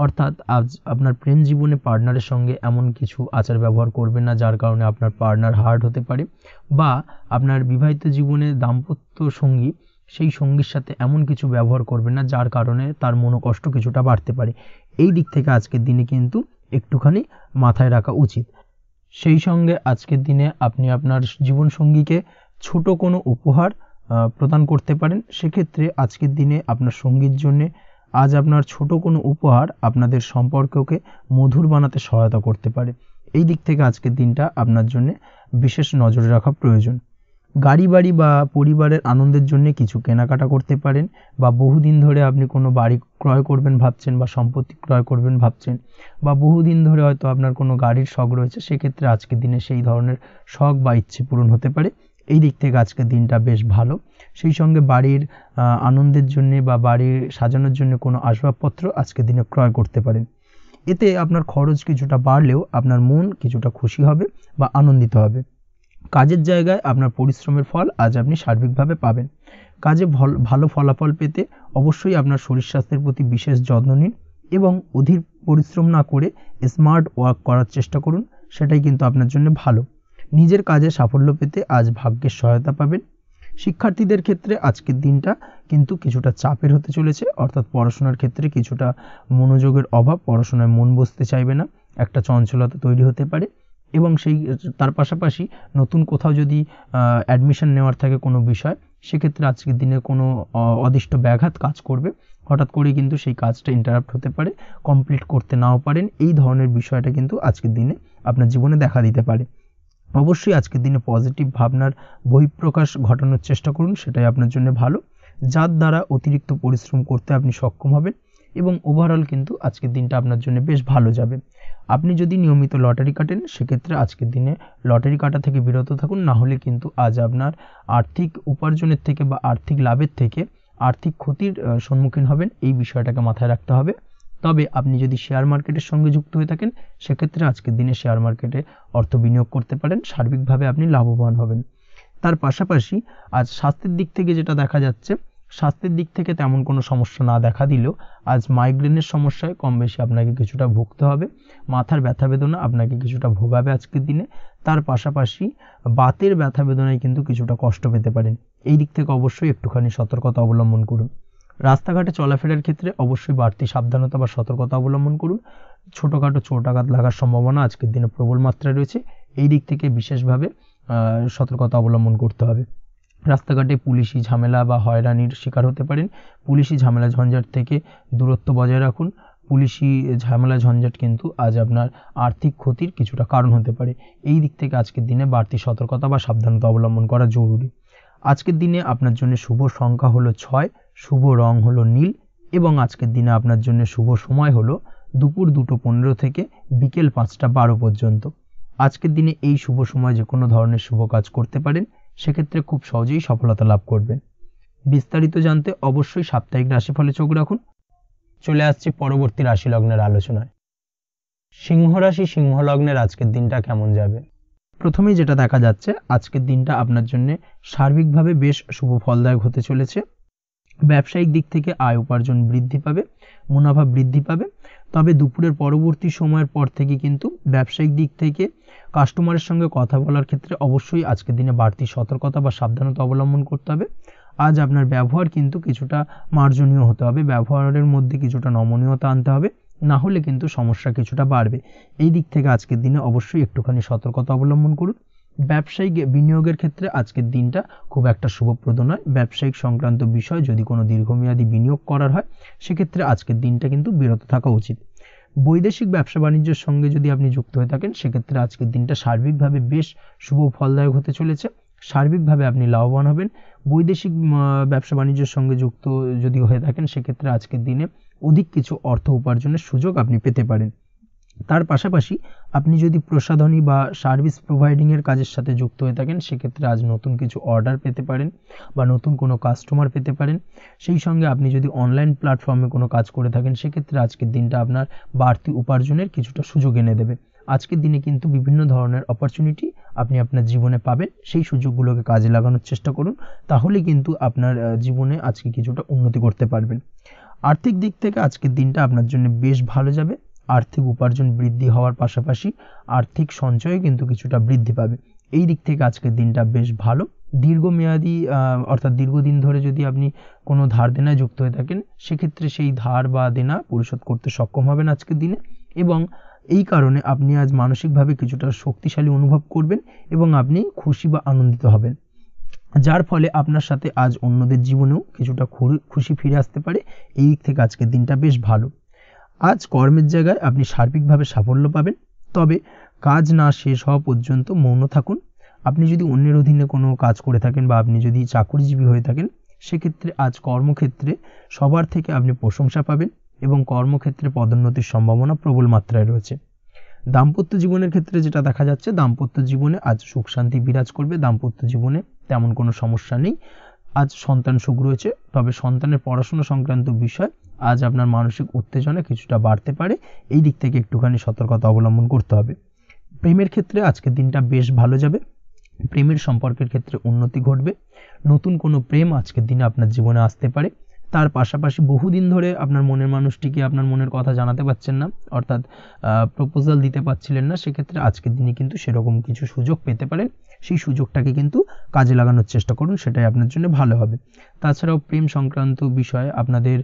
A: অর্থাৎ আজ আপনার প্রেম জীবনে পার্টনারের সঙ্গে এমন কিছু আচার ব্যবহার করবেন না যার কারণে আপনার পার্টনার হার্ট হতে পারে, বা আপনার বিবাহিত জীবনে দাম্পত্য সঙ্গী সেই সঙ্গীর সাথে এমন কিছু ব্যবহার করবেন না যার কারণে তার মনোকষ্ট কিছুটা বাড়তে পারে। এই দিক থেকে আজকের দিনে কিন্তু একটুখানি মাথায় রাখা উচিত। সেই সঙ্গে আজকের দিনে আপনি আপনার জীবনসঙ্গীকে ছোট কোনো উপহার প্রদান করতে পারেন। সেক্ষেত্রে আজকের দিনে আপনার সঙ্গীর জন্যে আজ আপনার ছোট কোনো উপহার আপনাদের সম্পর্ককে মধুর বানাতে সহায়তা করতে পারে। এই দিক থেকে আজকের দিনটা আপনার জন্য বিশেষ নজরে রাখা প্রয়োজন। গাড়ি বাড়ি বা পরিবারের আনন্দের জন্য কিছু কেনাকাটা করতে পারেন, বা বহুদিন ধরে আপনি কোনো বাড়ি ক্রয় করবেন ভাবছেন বা সম্পত্তি ক্রয় করবেন ভাবছেন, বা বহুদিন ধরে হয়তো আপনার কোনো গাড়ির শখ রয়েছে, সেক্ষেত্রে আজকের দিনে সেই ধরনের শখ বা ইচ্ছে পূরণ হতে পারে। এই দিক থেকে আজকের দিনটা বেশ ভালো। সেই সঙ্গে বাড়ির আনন্দের জন্যে বা বাড়ির সাজানোর জন্য কোনো আসবাবপত্র আজকের দিনে ক্রয় করতে পারেন। এতে আপনার খরচ কিছুটা বাড়লেও আপনার মন কিছুটা খুশি হবে বা আনন্দিত হবে। কাজের জায়গায় আপনার পরিশ্রমের ফল আজ আপনি সার্বিকভাবে পাবেন। কাজে ভালো ফলাফল পেতে অবশ্যই আপনার শরীর স্বাস্থ্যের প্রতি বিশেষ যত্ন নিন এবং অধীর পরিশ্রম না করে স্মার্ট ওয়ার্ক করার চেষ্টা করুন, সেটাই কিন্তু আপনার জন্য ভালো। নিজের কাজে সাফল্য পেতে আজ ভাগ্যের সহায়তা পাবেন। শিক্ষার্থীদের ক্ষেত্রে আজকের দিনটা কিন্তু কিছুটা চাপের হতে চলেছে, অর্থাৎ পড়াশোনার ক্ষেত্রে কিছুটা মনোযোগের অভাব, পড়াশোনায় মন বসতে চাইবে না, একটা চঞ্চলতা তৈরি হতে পারে। এবং তার পাশাপাশি নতুন কোথাও যদি অ্যাডমিশন নেওয়ার থাকে কোনো বিষয়, সেক্ষেত্রে আজকের দিনে কোনো অদিষ্ট ব্যাঘাত কাজ করবে। হঠাৎ করেই কিন্তু সেই কাজটা ইন্টারাপ্ট হতে পারে, কমপ্লিট করতে নাও পারেন। এই ধরনের বিষয়টা কিন্তু আজকের দিনে আপনার জীবনে দেখা দিতে পারে। অবশ্যই আজকের দিনে পজিটিভ ভাবনার বহিঃপ্রকাশ ঘটানোর চেষ্টা করুন, সেটাই আপনার জন্য ভালো, যার দ্বারা অতিরিক্ত পরিশ্রম করতে আপনি সক্ষম হবেন। এবং ওভারঅল কিন্তু আজকের দিনটা আপনার জন্য বেশ ভালো যাবে। আপনি যদি নিয়মিত লটারি কাটেন, সেক্ষেত্রে আজকের দিনে লটারি কাটা থেকে বিরত থাকুন, না হলে কিন্তু আজ আপনার আর্থিক উপার্জনের থেকে বা আর্থিক লাভের থেকে আর্থিক ক্ষতির সম্মুখীন হবেন। এই বিষয়টাকে মাথায় রাখতে হবে। তবে আপনি যদি শেয়ার মার্কেটের সঙ্গে যুক্ত হয়ে থাকেন, সেক্ষেত্রে আজকের দিনে শেয়ার মার্কেটে অর্থ বিনিয়োগ করতে পারেন, সার্বিকভাবে আপনি লাভবান হবেন। তার পাশাপাশি আজ স্বাস্থ্যের দিক থেকে যেটা দেখা যাচ্ছে, স্বাস্থ্যের দিক থেকে তেমন কোনো সমস্যা না দেখা দিলেও আজ মাইগ্রেনের সমস্যায় কম বেশি আপনাকে কিছুটা ভুগতে হবে। মাথার ব্যথা বেদনা আপনাকে কিছুটা ভোগাবে আজকের দিনে। তার পাশাপাশি বাতের ব্যথা বেদনায় কিন্তু কিছুটা কষ্ট পেতে পারেন। এই দিক থেকে অবশ্যই একটুখানি সতর্কতা অবলম্বন করুন। রাস্তাঘাটে চলাফেরার ক্ষেত্রে অবশ্যই বাড়তি সাবধানতা বা সতর্কতা অবলম্বন করুন। ছোটোখাটো চোট আঘাত লাগার সম্ভাবনা আজকের দিনে প্রবল মাত্রায় রয়েছে। এই দিক থেকে বিশেষভাবে সতর্কতা অবলম্বন করতে হবে। রাস্তাঘাটে পুলিশি ঝামেলা বা হয়রানির শিকার হতে পারেন। পুলিশি ঝামেলা ঝঞ্ঝাট থেকে দূরত্ব বজায় রাখুন। পুলিশি ঝামেলা ঝঞ্ঝাট কিন্তু আজ আপনার আর্থিক ক্ষতির কিছুটা কারণ হতে পারে। এই দিক থেকে আজকের দিনে বাড়তি সতর্কতা বা সাবধানতা অবলম্বন করা জরুরি। আজকের দিনে আপনার জন্য শুভ সংখ্যা হলো 6, শুভ রং হলো নীল এবং আজকের দিনে আপনার জন্য শুভ সময় হলো দুপুর 2:15 থেকে বিকেল 5:12 পর্যন্ত। আজকের দিনে এই শুভ সময় যে কোনো ধরনের শুভ কাজ করতে পারেন, সেক্ষেত্রে খুব সহজেই সফলতা লাভ করবেন। বিস্তারিত জানতে অবশ্যই সাপ্তাহিক রাশিফলে চোখ রাখুন। চলে আসছি পরবর্তী রাশি লগ্নের আলোচনায়। সিংহ রাশি সিংহ লগ্নের আজকের দিনটা কেমন যাবে? প্রথমেই যেটা দেখা যাচ্ছে, আজকের দিনটা আপনার জন্য সার্বিকভাবে বেশ শুভ ফলদায়ক হতে চলেছে। ব্যবসায়িক দিক থেকে আয় উপার্জন বৃদ্ধি পাবে, মুনাফা বৃদ্ধি পাবে। তবে দুপুরের পরবর্তী সময়ের পর থেকে কিন্তু ব্যবসায়িক দিক থেকে কাস্টমারের সঙ্গে কথা বলার ক্ষেত্রে অবশ্যই আজকের দিনে বাড়তি সতর্কতা বা সাবধানতা অবলম্বন করতে হবে। আজ আপনার ব্যবহার কিন্তু কিছুটা মার্জনীয় হতে হবে, ব্যবহারের মধ্যে কিছুটা নমনীয়তা আনতে হবে, না হলে কিন্তু সমস্যা কিছুটা বাড়বে। এই দিক থেকে আজকের দিনে অবশ্যই একটুখানি সতর্কতা অবলম্বন করুন। ব্যবসায়িক বিনিয়োগের ক্ষেত্রে আজকের দিনটা খুব একটা শুভপ্রদ নয়। ব্যবসায়িক সংক্রান্ত বিষয় যদি কোনো দীর্ঘমেয়াদী বিনিয়োগ করার হয়, সেক্ষেত্রে আজকের দিনটা কিন্তু বিরত থাকা উচিত। বৈদেশিক ব্যবসা বাণিজ্যের সঙ্গে যদি আপনি যুক্ত হয়ে থাকেন, সেক্ষেত্রে আজকের দিনটা সার্বিকভাবে বেশ শুভ ফলদায়ক হতে চলেছে। সার্বিকভাবে আপনি লাভবান হবেন। বৈদেশিক ব্যবসা বাণিজ্যের সঙ্গে যুক্ত যদি হয়ে থাকেন, সেক্ষেত্রে আজকের দিনে অধিক কিছু অর্থ উপার্জনের সুযোগ আপনি পেতে পারেন। তার পাশাপাশি আপনি যদি প্রসাধনী বা সার্ভিস প্রোভাইডিংয়ের কাজের সাথে যুক্ত হয়ে থাকেন, সেক্ষেত্রে আজ নতুন কিছু অর্ডার পেতে পারেন বা নতুন কোনো কাস্টমার পেতে পারেন। সেই সঙ্গে আপনি যদি অনলাইন প্ল্যাটফর্মে কোনো কাজ করে থাকেন, সেক্ষেত্রে আজকের দিনটা আপনার বাড়তি উপার্জনের কিছুটা সুযোগ এনে দেবে। আজকের দিনে কিন্তু বিভিন্ন ধরনের অপরচুনিটি আপনি আপনার জীবনে পাবেন। সেই সুযোগগুলোকে কাজে লাগানোর চেষ্টা করুন, তাহলে কিন্তু আপনার জীবনে আজকে কিছুটা উন্নতি করতে পারবেন। আর্থিক দিক থেকে আজকের দিনটা আপনার জন্য বেশ ভালো যাবে। আর্থিক উপার্জন বৃদ্ধি হওয়ার পাশাপাশি আর্থিক সঞ্চয় কিন্তু কিছুটা বৃদ্ধি পাবে। এই দিক থেকে আজকের দিনটা বেশ ভালো। দীর্ঘমেয়াদী অর্থাৎ দীর্ঘদিন ধরে যদি আপনি কোনো ধার দেনায় যুক্ত হয়ে থাকেন, সেক্ষেত্রে সেই ধার বা দেনা পরিশোধ করতে সক্ষম হবেন আজকের দিনে, এবং এই কারণে আপনি আজ মানসিকভাবে কিছুটা শক্তিশালী অনুভব করবেন এবং আপনি খুশি বা আনন্দিত হবেন, যার ফলে আপনার সাথে আজ অন্যদের জীবনেও কিছুটা খুশি ফিরে আসতে পারে। এই দিক থেকে আজকের দিনটা বেশ ভালো। আজ কর্মের জায়গায় আপনি সার্বিকভাবে সাফল্য পাবেন, তবে কাজ না শেষ হওয়া পর্যন্ত মৌন থাকুন। আপনি যদি অন্যের অধীনে কোনো কাজ করে থাকেন বা আপনি যদি চাকরিজীবী হয়ে থাকেন, সেক্ষেত্রে আজ কর্মক্ষেত্রে সবার থেকে আপনি প্রশংসা পাবেন এবং কর্মক্ষেত্রে পদোন্নতির সম্ভাবনা প্রবল মাত্রায় রয়েছে। দাম্পত্য জীবনের ক্ষেত্রে যেটা দেখা যাচ্ছে, দাম্পত্য জীবনে আজ সুখ শান্তি বিরাজ করবে। দাম্পত্য জীবনে তেমন কোনো সমস্যা নেই। আজ সন্তান সুখ রয়েছে, তবে সন্তানের পড়াশোনা সংক্রান্ত বিষয় আজ আপনার মানসিক উত্তেজনা কিছুটা বাড়তে পারে। এই দিক থেকে একটুখানি সতর্কতা অবলম্বন করতে হবে। প্রেমের ক্ষেত্রে আজকের দিনটা বেশ ভালো যাবে। প্রেমের সম্পর্কের ক্ষেত্রে উন্নতি ঘটবে। নতুন কোনো প্রেম আজকের দিনে আপনার জীবনে আসতে পারে। তার পাশাপাশি বহুদিন ধরে আপনার মনের মানুষটিকে আপনার মনের কথা জানাতে পারছেন না, অর্থাৎ প্রপোজাল দিতে পারছিলেন না, সেক্ষেত্রে আজকের দিনে কিন্তু সেরকম কিছু সুযোগ পেতে পারেন। সেই সুযোগটাকে কিন্তু কাজে লাগানোর চেষ্টা করুন, সেটাই আপনার জন্য ভালো হবে। তাছাড়াও প্রেম সংক্রান্ত বিষয়ে আপনাদের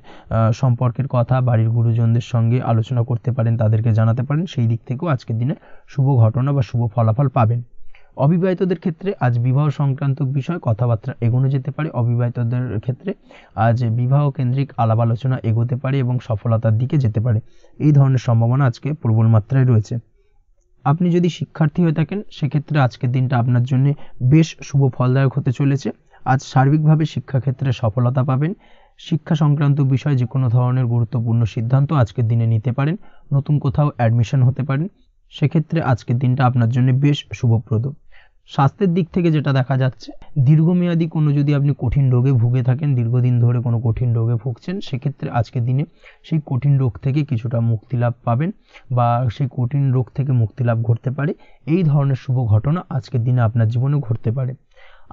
A: সম্পর্কের কথা বাড়ির গুরুজনদের সঙ্গে আলোচনা করতে পারেন, তাদেরকে জানাতে পারেন। সেই দিক থেকেও আজকের দিনে শুভ ঘটনা বা শুভ ফলাফল পাবেন। অবিবাহিতদের ক্ষেত্রে আজ বিবাহ সংক্রান্ত বিষয় কথাবার্তা এগোনো যেতে পারে। অবিবাহিতদের ক্ষেত্রে আজ বিবাহ কেন্দ্রিক আলাপ আলোচনা এগোতে পারে এবং সফলতার দিকে যেতে পারে। এই ধরনের সম্ভাবনা আজকে প্রবল মাত্রায় রয়েছে। আপনি যদি শিক্ষার্থী হয়ে থাকেন, সেক্ষেত্রে আজকের দিনটা আপনার জন্য বেশ শুভ ফলদায়ক হতে চলেছে। আজ সার্বিকভাবে শিক্ষাক্ষেত্রে সফলতা পাবেন। শিক্ষা সংক্রান্ত বিষয়ে যে কোনো ধরনের গুরুত্বপূর্ণ সিদ্ধান্ত আজকের দিনে নিতে পারেন। নতুন কোথাও অ্যাডমিশন হতে পারেন, সেক্ষেত্রে আজকের দিনটা আপনার জন্য বেশ শুভপ্রদ। স্বাস্থ্যের দিক থেকে যেটা দেখা যাচ্ছে, দীর্ঘমেয়াদী কোনো যদি আপনি কঠিন রোগে ভুগে থাকেন, দীর্ঘদিন ধরে কোনো কঠিন রোগে ভুগছেন, সেক্ষেত্রে আজকের দিনে সেই কঠিন রোগ থেকে কিছুটা মুক্তি লাভ পাবেন বা সেই কঠিন রোগ থেকে মুক্তি লাভ ঘটতে পারে। এই ধরনের শুভ ঘটনা আজকের দিনে আপনার জীবনে ঘটতে পারে।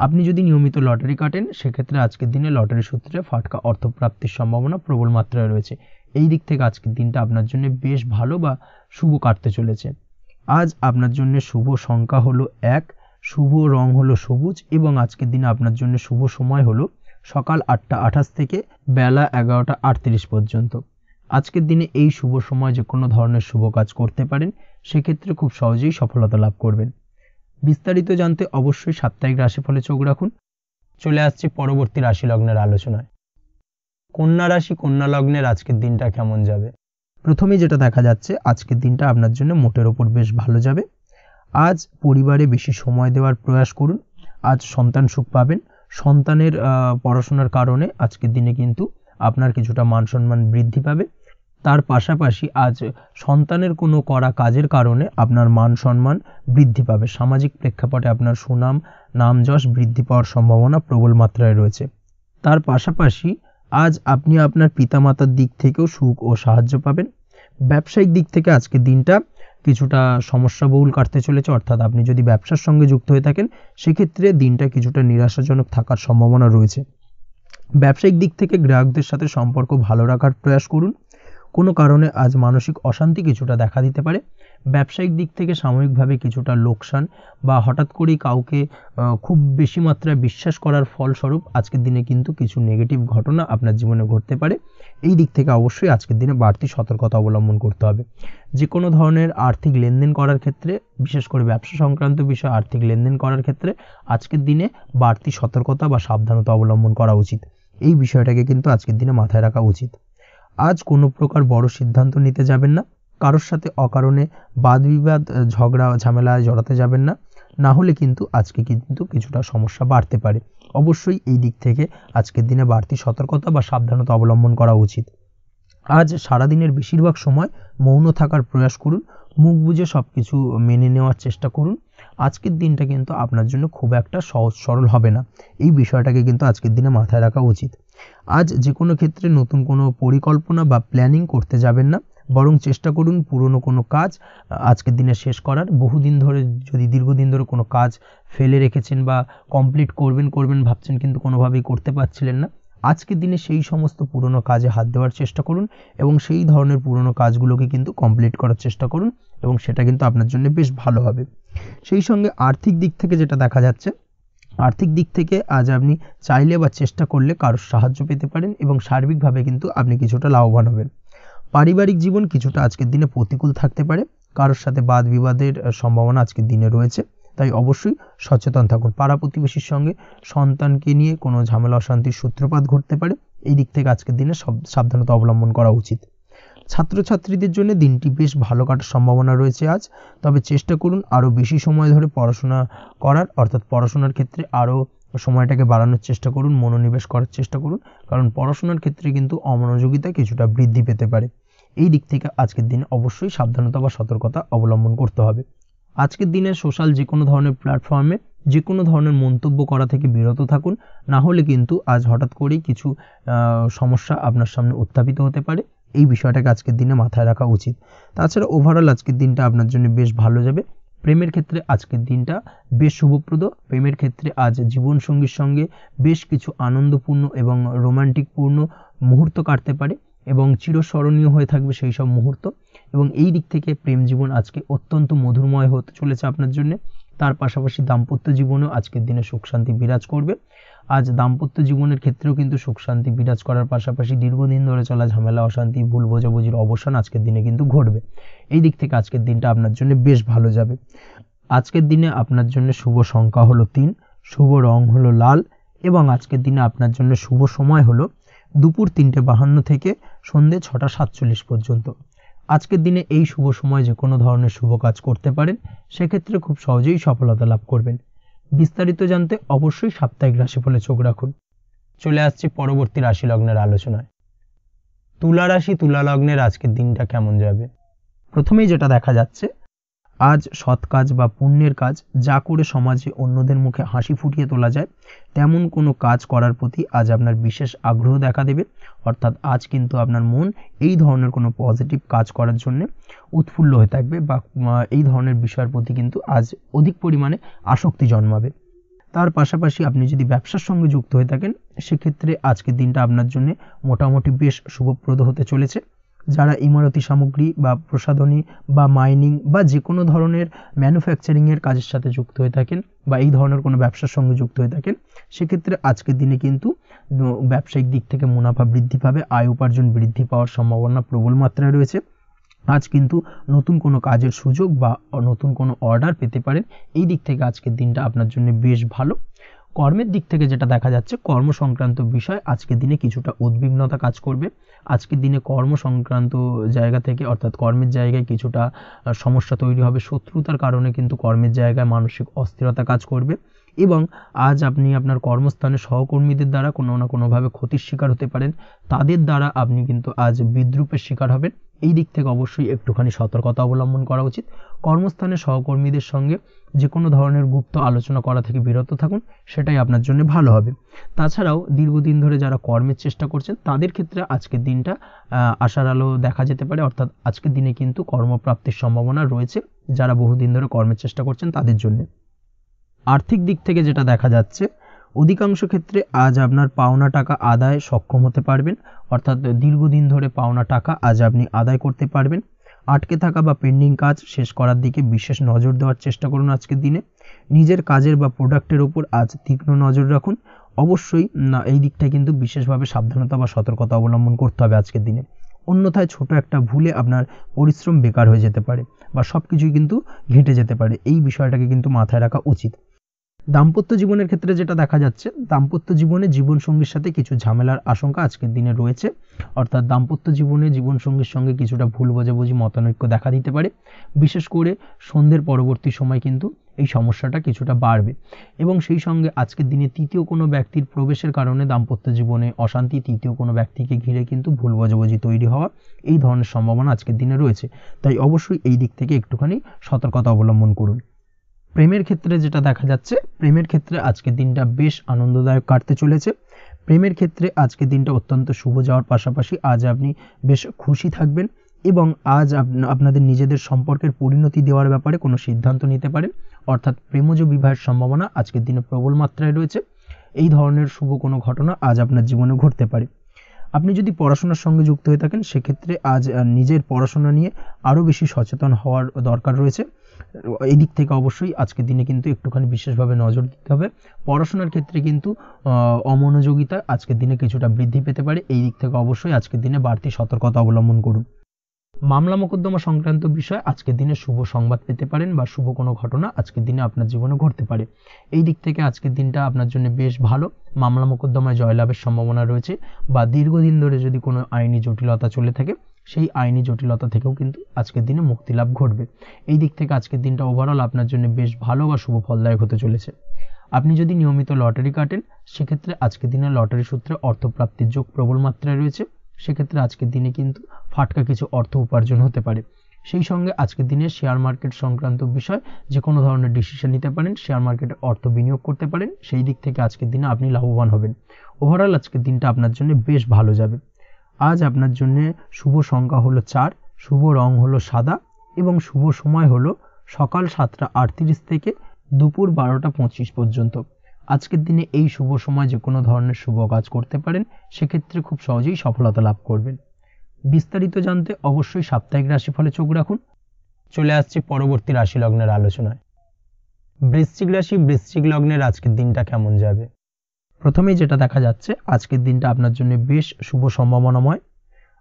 A: আপনি যদি নিয়মিত লটারি কাটেন, সেক্ষেত্রে আজকের দিনে লটারি সূত্রে ফাটকা অর্থপ্রাপ্তির সম্ভাবনা প্রবল মাত্রায় রয়েছে। এই দিক থেকে আজকের দিনটা আপনার জন্য বেশ ভালো বা শুভ কাটতে চলেছে। আজ আপনার জন্য শুভ সংখ্যা হলো 1, শুভ রং হলো সবুজ এবং আজকের দিনে আপনার জন্য শুভ সময় হলো সকাল 8টা 28 থেকে বেলা 11টা 38 পর্যন্ত। আজকের দিনে এই শুভ সময় যে কোনো ধরনের শুভ কাজ করতে পারেন, সেক্ষেত্রে খুব সহজেই সফলতা লাভ করবেন। বিস্তারিত জানতে অবশ্যই সাপ্তাহিক রাশিফলে চোখ রাখুন। চলে আসছি পরবর্তী রাশি লগ্নের আলোচনায়। কন্যা রাশি কন্যা লগ্নের আজকের দিনটা কেমন যাবে? প্রথমেই যেটা দেখা যাচ্ছে, আজকের দিনটা আপনার জন্য মোটের ওপর বেশ ভালো যাবে। আজ পরিবারে বেশি সময় দেওয়ার প্রয়াস করুন। আজ সন্তান সুখ পাবেন। সন্তানের পড়াশোনার কারণে আজকের দিনে কিন্তু আপনার কিছুটা মান সম্মান বৃদ্ধি পাবে। তার পাশাপাশি আজ সন্তানের কোনো করা কাজের কারণে আপনার মান সম্মান বৃদ্ধি পাবে। সামাজিক প্রেক্ষাপটে আপনার সুনাম নাম যশ বৃদ্ধি পাওয়ার সম্ভাবনা প্রবল মাত্রায় রয়েছে। তার পাশাপাশি আজ আপনি আপনার পিতামাতার দিক থেকেও সুখ ও সাহায্য পাবেন। ব্যবসায়িক দিক থেকে আজকের দিনটা কিছুটা সমস্যাবহুল কাটতে চলেছে, অর্থাৎ আপনি যদি ব্যবসার সঙ্গে যুক্ত হয়ে থাকেন সেক্ষেত্রে দিনটা কিছুটা নিরাশাজনক থাকার সম্ভাবনা রয়েছে। ব্যবসায়িক দিক থেকে গ্রাহকদের সাথে সম্পর্ক ভালো রাখার প্রয়াস করুন। কোনো কারণে আজ মানসিক অশান্তি কিছুটা দেখা দিতে পারে। ব্যবসায়িক দিক থেকে সাময়িকভাবে কিছুটা লোকসান বা হঠাৎ করেই কাউকে খুব বেশি মাত্রায় বিশ্বাস করার ফলস্বরূপ আজকের দিনে কিন্তু কিছু নেগেটিভ ঘটনা আপনার জীবনে ঘটতে পারে। এই দিক থেকে অবশ্যই আজকের দিনে বাড়তি সতর্কতা অবলম্বন করতে হবে। যে কোনো ধরনের আর্থিক লেনদেন করার ক্ষেত্রে, বিশেষ করে ব্যবসা সংক্রান্ত বিষয়ে আর্থিক লেনদেন করার ক্ষেত্রে আজকের দিনে বাড়তি সতর্কতা বা সাবধানতা অবলম্বন করা উচিত। এই বিষয়টাকে কিন্তু আজকের দিনে মাথায় রাখা উচিত। আজ কোনো প্রকার বড় সিদ্ধান্ত নিতে যাবেন না। কারোর সাথে অকারণে বাদবিবাদ, ঝগড়া, ঝামেলায় জড়াতে যাবেন না, না হলে কিন্তু আজকে কিন্তু কিছুটা সমস্যা বাড়তে পারে। অবশ্যই এই দিক থেকে আজকের দিনে বাড়তি সতর্কতা বা সাবধানতা অবলম্বন করা উচিত। আজ সারাদিনের বেশিরভাগ সময় মৌন থাকার প্রয়াস করুন, মুখ বুজে সব কিছু মেনে নেওয়ার চেষ্টা করুন। আজকের দিনটা কিন্তু আপনার জন্য খুব একটা সহজ সরল হবে না, এই বিষয়টাকে কিন্তু আজকের দিনে মাথায় রাখা উচিত। আজ যে কোনো ক্ষেত্রে নতুন কোনো পরিকল্পনা বা প্ল্যানিং করতে যাবেন না, বরং চেষ্টা করুন পুরনো কোনো কাজ আজকের দিনে শেষ করার। বহুদিন ধরে যদি দীর্ঘদিন ধরে কোনো কাজ ফেলে রেখেছেন বা কমপ্লিট করবেন ভাবছেন কিন্তু কোনোভাবেই করতে পারছিলেন না, আজকের দিনে সেই সমস্ত পুরনো কাজে হাত দেওয়ার চেষ্টা করুন এবং সেই ধরনের পুরনো কাজগুলোকে কিন্তু কমপ্লিট করার চেষ্টা করুন এবং সেটা কিন্তু আপনার জন্য বেশ ভালো হবে। সেই সঙ্গে আর্থিক দিক থেকে যেটা দেখা যাচ্ছে, আর্থিক দিক থেকে আজ আপনি চাইলে বা চেষ্টা করলে কারোর সাহায্য পেতে পারেন এবং সার্বিকভাবে কিন্তু আপনি কিছুটা লাভবান হবেন। পারিবারিক জীবন কিছুটা আজকের দিনে প্রতিকূল থাকতে পারে, কারোর সাথে বাদ বিবাদের সম্ভাবনা আজকের দিনে রয়েছে, তাই অবশ্যই সচেতন থাকুন। পাড়া প্রতিবেশীর সঙ্গে সন্তানকে নিয়ে কোনো ঝামেলা অশান্তির সূত্রপাত ঘটতে পারে, এই দিক থেকে আজকের দিনে সাবধানতা অবলম্বন করা উচিত। ছাত্রছাত্রীদের জন্য দিনটি বেশ ভালো কাটার সম্ভাবনা রয়েছে আজ, তবে চেষ্টা করুন আরও বেশি সময় ধরে পড়াশোনা করার, অর্থাৎ পড়াশোনার ক্ষেত্রে আরও সময়টাকে বাড়ানোর চেষ্টা করুন, মনোনিবেশ করার চেষ্টা করুন, কারণ পড়াশোনার ক্ষেত্রে কিন্তু অমনোযোগিতা কিছুটা বৃদ্ধি পেতে পারে। এই দিক থেকে আজকের দিনে অবশ্যই সাবধানতা বা সতর্কতা অবলম্বন করতে হবে। আজকের দিনে সোশ্যাল যে কোনো ধরনের প্ল্যাটফর্মে যে কোনো ধরনের মন্তব্য করা থেকে বিরত থাকুন, না হলে কিন্তু আজ হঠাৎ করেই কিছু সমস্যা আপনার সামনে উত্থাপিত হতে পারে। এই বিষয়টাকে আজকের দিনে মাথায় রাখা উচিত। তাছাড়া ওভারঅল আজকের দিনটা আপনার জন্য বেশ ভালো যাবে। প্রেমের ক্ষেত্রে আজকের দিনটা বেশ শুভপ্রদ। প্রেমের ক্ষেত্রে আজ জীবনসঙ্গীর সঙ্গে বেশ কিছু আনন্দপূর্ণ এবং রোমান্টিকপূর্ণ মুহূর্ত কাটতে পারে এবং চিরস্মরণীয় হয়ে থাকবে সেই সব মুহূর্ত, এবং এই দিক থেকে প্রেম জীবন আজকে অত্যন্ত মধুরময় হতে চলেছে আপনার জন্য। তার পাশাপাশি দাম্পত্য জীবনেও আজকের দিনে সুখ শান্তি বিরাজ করবে। আজ দাম্পত্য জীবনের ক্ষেত্রেও কিন্তু সুখ শান্তি বিরাজ করার পাশাপাশি দীর্ঘদিন ধরে চলা ঝামেলা অশান্তি ভুল বোঝাবুঝির অবসান আজকের দিনে কিন্তু ঘটবে। এই দিক থেকে আজকের দিনটা আপনার জন্য বেশ ভালো যাবে। আজকের দিনে আপনার জন্য শুভ সংখ্যা হলো 3, শুভ রং হলো লাল এবং আজকের দিনে আপনার জন্য শুভ সময় হলো দুপুর 3:52 থেকে সন্ধ্যে 6:47 পর্যন্ত। আজকের দিনে এই শুভ সময় যে কোনো ধরনের শুভ কাজ করতে পারেন, সেক্ষেত্রে খুব সহজেই সফলতা লাভ করবেন। বিস্তারিত জানতে অবশ্যই সাপ্তাহিক রাশিফলে চোখ রাখুন। চলে আসছি পরবর্তী রাশি লগ্নের আলোচনায়। তুলা রাশি, তুলা লগ্নের আজকের দিনটা কেমন যাবে? প্রথমেই যেটা দেখা যাচ্ছে, আজ সৎ কাজ বা পুণ্যের কাজ যা করে সমাজে অন্যদের মুখে হাসি ফুটিয়ে তোলা যায় তেমন কোনো কাজ করার প্রতি আজ আপনার বিশেষ আগ্রহ দেখা দেবে। অর্থাৎ আজ কিন্তু আপনার মন এই ধরনের কোনো পজিটিভ কাজ করার জন্য উৎফুল্ল হয়ে থাকবে বা এই ধরনের বিষয়ের প্রতি কিন্তু আজ অধিক পরিমাণে আসক্তি জন্মাবে। তার পাশাপাশি আপনি যদি ব্যবসার সঙ্গে যুক্ত হয়ে থাকেন, সেক্ষেত্রে আজকের দিনটা আপনার জন্য মোটামুটি বেশ শুভপ্রদ হতে চলেছে। যারা ইমারতি সামগ্রী বা প্রসাধনী বা মাইনিং বা যে কোনো ধরনের ম্যানুফ্যাকচারিংয়ের কাজের সাথে যুক্ত হয়ে থাকেন বা এই ধরনের কোনো ব্যবসার সঙ্গে যুক্ত হয়ে থাকেন, সেক্ষেত্রে আজকের দিনে কিন্তু ব্যবসায়িক দিক থেকে মুনাফা বৃদ্ধি পাবে, আয় উপার্জন বৃদ্ধি পাওয়ার সম্ভাবনা প্রবল মাত্রায় রয়েছে। আজ কিন্তু নতুন কোনো কাজের সুযোগ বা নতুন কোনো অর্ডার পেতে পারেন। এই দিক থেকে আজকের দিনটা আপনার জন্য বেশ ভালো। কর্মের দিক থেকে যেটা দেখা যাচ্ছে, কর্ম সংক্রান্ত বিষয় আজকের দিনে কিছুটা উদ্বিগ্নতা কাজ করবে। আজকের দিনে কর্ম সংক্রান্ত জায়গা থেকে, অর্থাৎ কর্মের জায়গায় কিছুটা সমস্যা তৈরি হবে। শত্রুতার কারণে কিন্তু কর্মের জায়গায় মানসিক অস্থিরতা কাজ করবে এবং আজ আপনি আপনার কর্মস্থানে সহকর্মীদের দ্বারা কোনো না কোনোভাবে ক্ষতির শিকার হতে পারেন। তাদের দ্বারা আপনি কিন্তু আজ বিদ্রূপের শিকার হবেন। এই দিক থেকে অবশ্যই একটুখানি সতর্কতা অবলম্বন করা উচিত। কর্মস্থানে সহকর্মীদের সঙ্গে যে কোনো ধরনের গুপ্ত আলোচনা করা থেকে বিরত থাকুন, সেটাই আপনার জন্য ভালো হবে। তাছাড়াও দীর্ঘদিন ধরে যারা কর্মের চেষ্টা করছেন তাদের ক্ষেত্রে আজকের দিনটা আশার আলো দেখা যেতে পারে, অর্থাৎ আজকের দিনে কিন্তু কর্মপ্রাপ্তির সম্ভাবনা রয়েছে যারা বহুদিন ধরে কর্মের চেষ্টা করছেন তাদের জন্য। আর্থিক দিক থেকে যেটা দেখা যাচ্ছে, অধিকাংশ ক্ষেত্রে আজ আপনার পাওনা টাকা আদায় সক্ষম হতে পারবেন, অর্থাৎ দীর্ঘদিন ধরে পাওনা টাকা আজ আপনি আদায় করতে পারবেন। আটকে থাকা বা পেন্ডিং কাজ শেষ করার দিকে বিশেষ নজর দেওয়ার চেষ্টা করুন আজকের দিনে। নিজের কাজের বা প্রোডাক্টের উপর আজ তীক্ষ্ণ নজর রাখুন। অবশ্যই এই দিকটা কিন্তু বিশেষভাবে সাবধানতা বা সতর্কতা অবলম্বন করতে হবে আজকের দিনে, অন্যথায় ছোট একটা ভুলে আপনার পরিশ্রম বেকার হয়ে যেতে পারে বা সব কিছুই কিন্তু ঘেঁটে যেতে পারে। এই বিষয়টাকে কিন্তু মাথায় রাখা উচিত। দাম্পত্য জীবনের ক্ষেত্রে যেটা দেখা যাচ্ছে, দাম্পত্য জীবনে জীবনসঙ্গীর সাথে কিছু ঝামেলার আশঙ্কা আজকের দিনে রয়েছে, অর্থাৎ দাম্পত্য জীবনে জীবনসঙ্গীর সঙ্গে কিছুটা ভুল বোঝাবুঝি মতানৈক্য দেখা দিতে পারে। বিশেষ করে সন্ধ্যের পরবর্তী সময় কিন্তু এই সমস্যাটা কিছুটা বাড়বে এবং সেই সঙ্গে আজকের দিনে তৃতীয় কোনো ব্যক্তির প্রবেশের কারণে দাম্পত্য জীবনে অশান্তি, তৃতীয় কোনো ব্যক্তিকে ঘিরে কিন্তু ভুল বোঝাবুঝি তৈরি হওয়া, এই ধরনের সম্ভাবনা আজকের দিনে রয়েছে। তাই অবশ্যই এই দিক থেকে একটুখানি সতর্কতা অবলম্বন করুন। প্রেমের ক্ষেত্রে যেটা দেখা যাচ্ছে, প্রেমের ক্ষেত্রে আজকের দিনটা বেশ আনন্দদায়ক কাটতে চলেছে। প্রেমের ক্ষেত্রে আজকের দিনটা অত্যন্ত শুভ যাওয়ার পাশাপাশি আজ আপনি বেশ খুশি থাকবেন এবং আজ আপনাদের নিজেদের সম্পর্কের পরিণতি দেওয়ার ব্যাপারে কোনো সিদ্ধান্ত নিতে পারেন, অর্থাৎ প্রেমজ বিবাহের সম্ভাবনা আজকের দিনে প্রবল মাত্রায় রয়েছে। এই ধরনের শুভ কোনো ঘটনা আজ আপনার জীবনে ঘটতে পারে। আপনি যদি পড়াশোনার সঙ্গে যুক্ত হয়ে থাকেন সেক্ষেত্রে আজ নিজের পড়াশোনা নিয়ে আরও বেশি সচেতন হওয়ার দরকার রয়েছে। এই দিক থেকে অবশ্যই আজকের দিনে কিন্তু একটুখানি বিশেষভাবে নজর দিতে হবে। পড়াশোনার ক্ষেত্রে কিন্তু অমনোযোগিতা আজকের দিনে কিছুটা বৃদ্ধি পেতে পারে। এই দিক থেকে অবশ্যই আজকের দিনে বাড়তি সতর্কতা অবলম্বন করুন। মামলা মোকদ্দমা সংক্রান্ত বিষয় আজকের দিনে শুভ সংবাদ পেতে পারেন বা শুভ কোনো ঘটনা আজকের দিনে আপনার জীবনে ঘটতে পারে। এই দিক থেকে আজকের দিনটা আপনার জন্য বেশ ভালো। মামলা মোকদ্দমায় জয়লাভের সম্ভাবনা রয়েছে বা দীর্ঘদিন ধরে যদি কোনো আইনি জটিলতা চলে থাকে সেই আইনি জটিলতা থেকেও কিন্তু আজকের দিনে মুক্তিলাভ ঘটবে। এই দিক থেকে আজকের দিনটা ওভারঅল আপনার জন্য বেশ ভালো বা শুভ ফলদায়ক হতে চলেছে। আপনি যদি নিয়মিত লটারি কাটেন সেক্ষেত্রে আজকের দিনে লটারি সূত্রে অর্থপ্রাপ্তির যোগ প্রবল মাত্রায় রয়েছে। সেক্ষেত্রে আজকের দিনে কিন্তু ফাটকা কিছু অর্থ উপার্জন হতে পারে। সেই সঙ্গে আজকের দিনে শেয়ার মার্কেট সংক্রান্ত বিষয় যে কোনো ধরনের ডিসিশন নিতে পারেন, শেয়ার মার্কেটে অর্থ বিনিয়োগ করতে পারেন। সেই দিক থেকে আজকের দিনে আপনি লাভবান হবেন। ওভারঅল আজকের দিনটা আপনার জন্য বেশ ভালো যাবে। আজ আপনার জন্য শুভ সংখ্যা হলো 4, শুভ রং হলো সাদা এবং শুভ সময় হলো সকাল 7টা 38 থেকে দুপুর 12টা 25 পর্যন্ত। আজকের দিনে এই শুভ সময় যে কোনো ধরনের শুভ কাজ করতে পারেন, সেক্ষেত্রে খুব সহজেই সফলতা লাভ করবেন। বিস্তারিত জানতে অবশ্যই সাপ্তাহিক রাশিফলে চোখ রাখুন। চলে আসছে পরবর্তী রাশি লগ্নের আলোচনায়। বৃশ্চিক রাশি, বৃশ্চিক লগ্নের আজকের দিনটা কেমন যাবে? প্রথমেই যেটা দেখা যাচ্ছে, আজকের দিনটা আপনার জন্য বেশ শুভ সম্ভাবনাময়।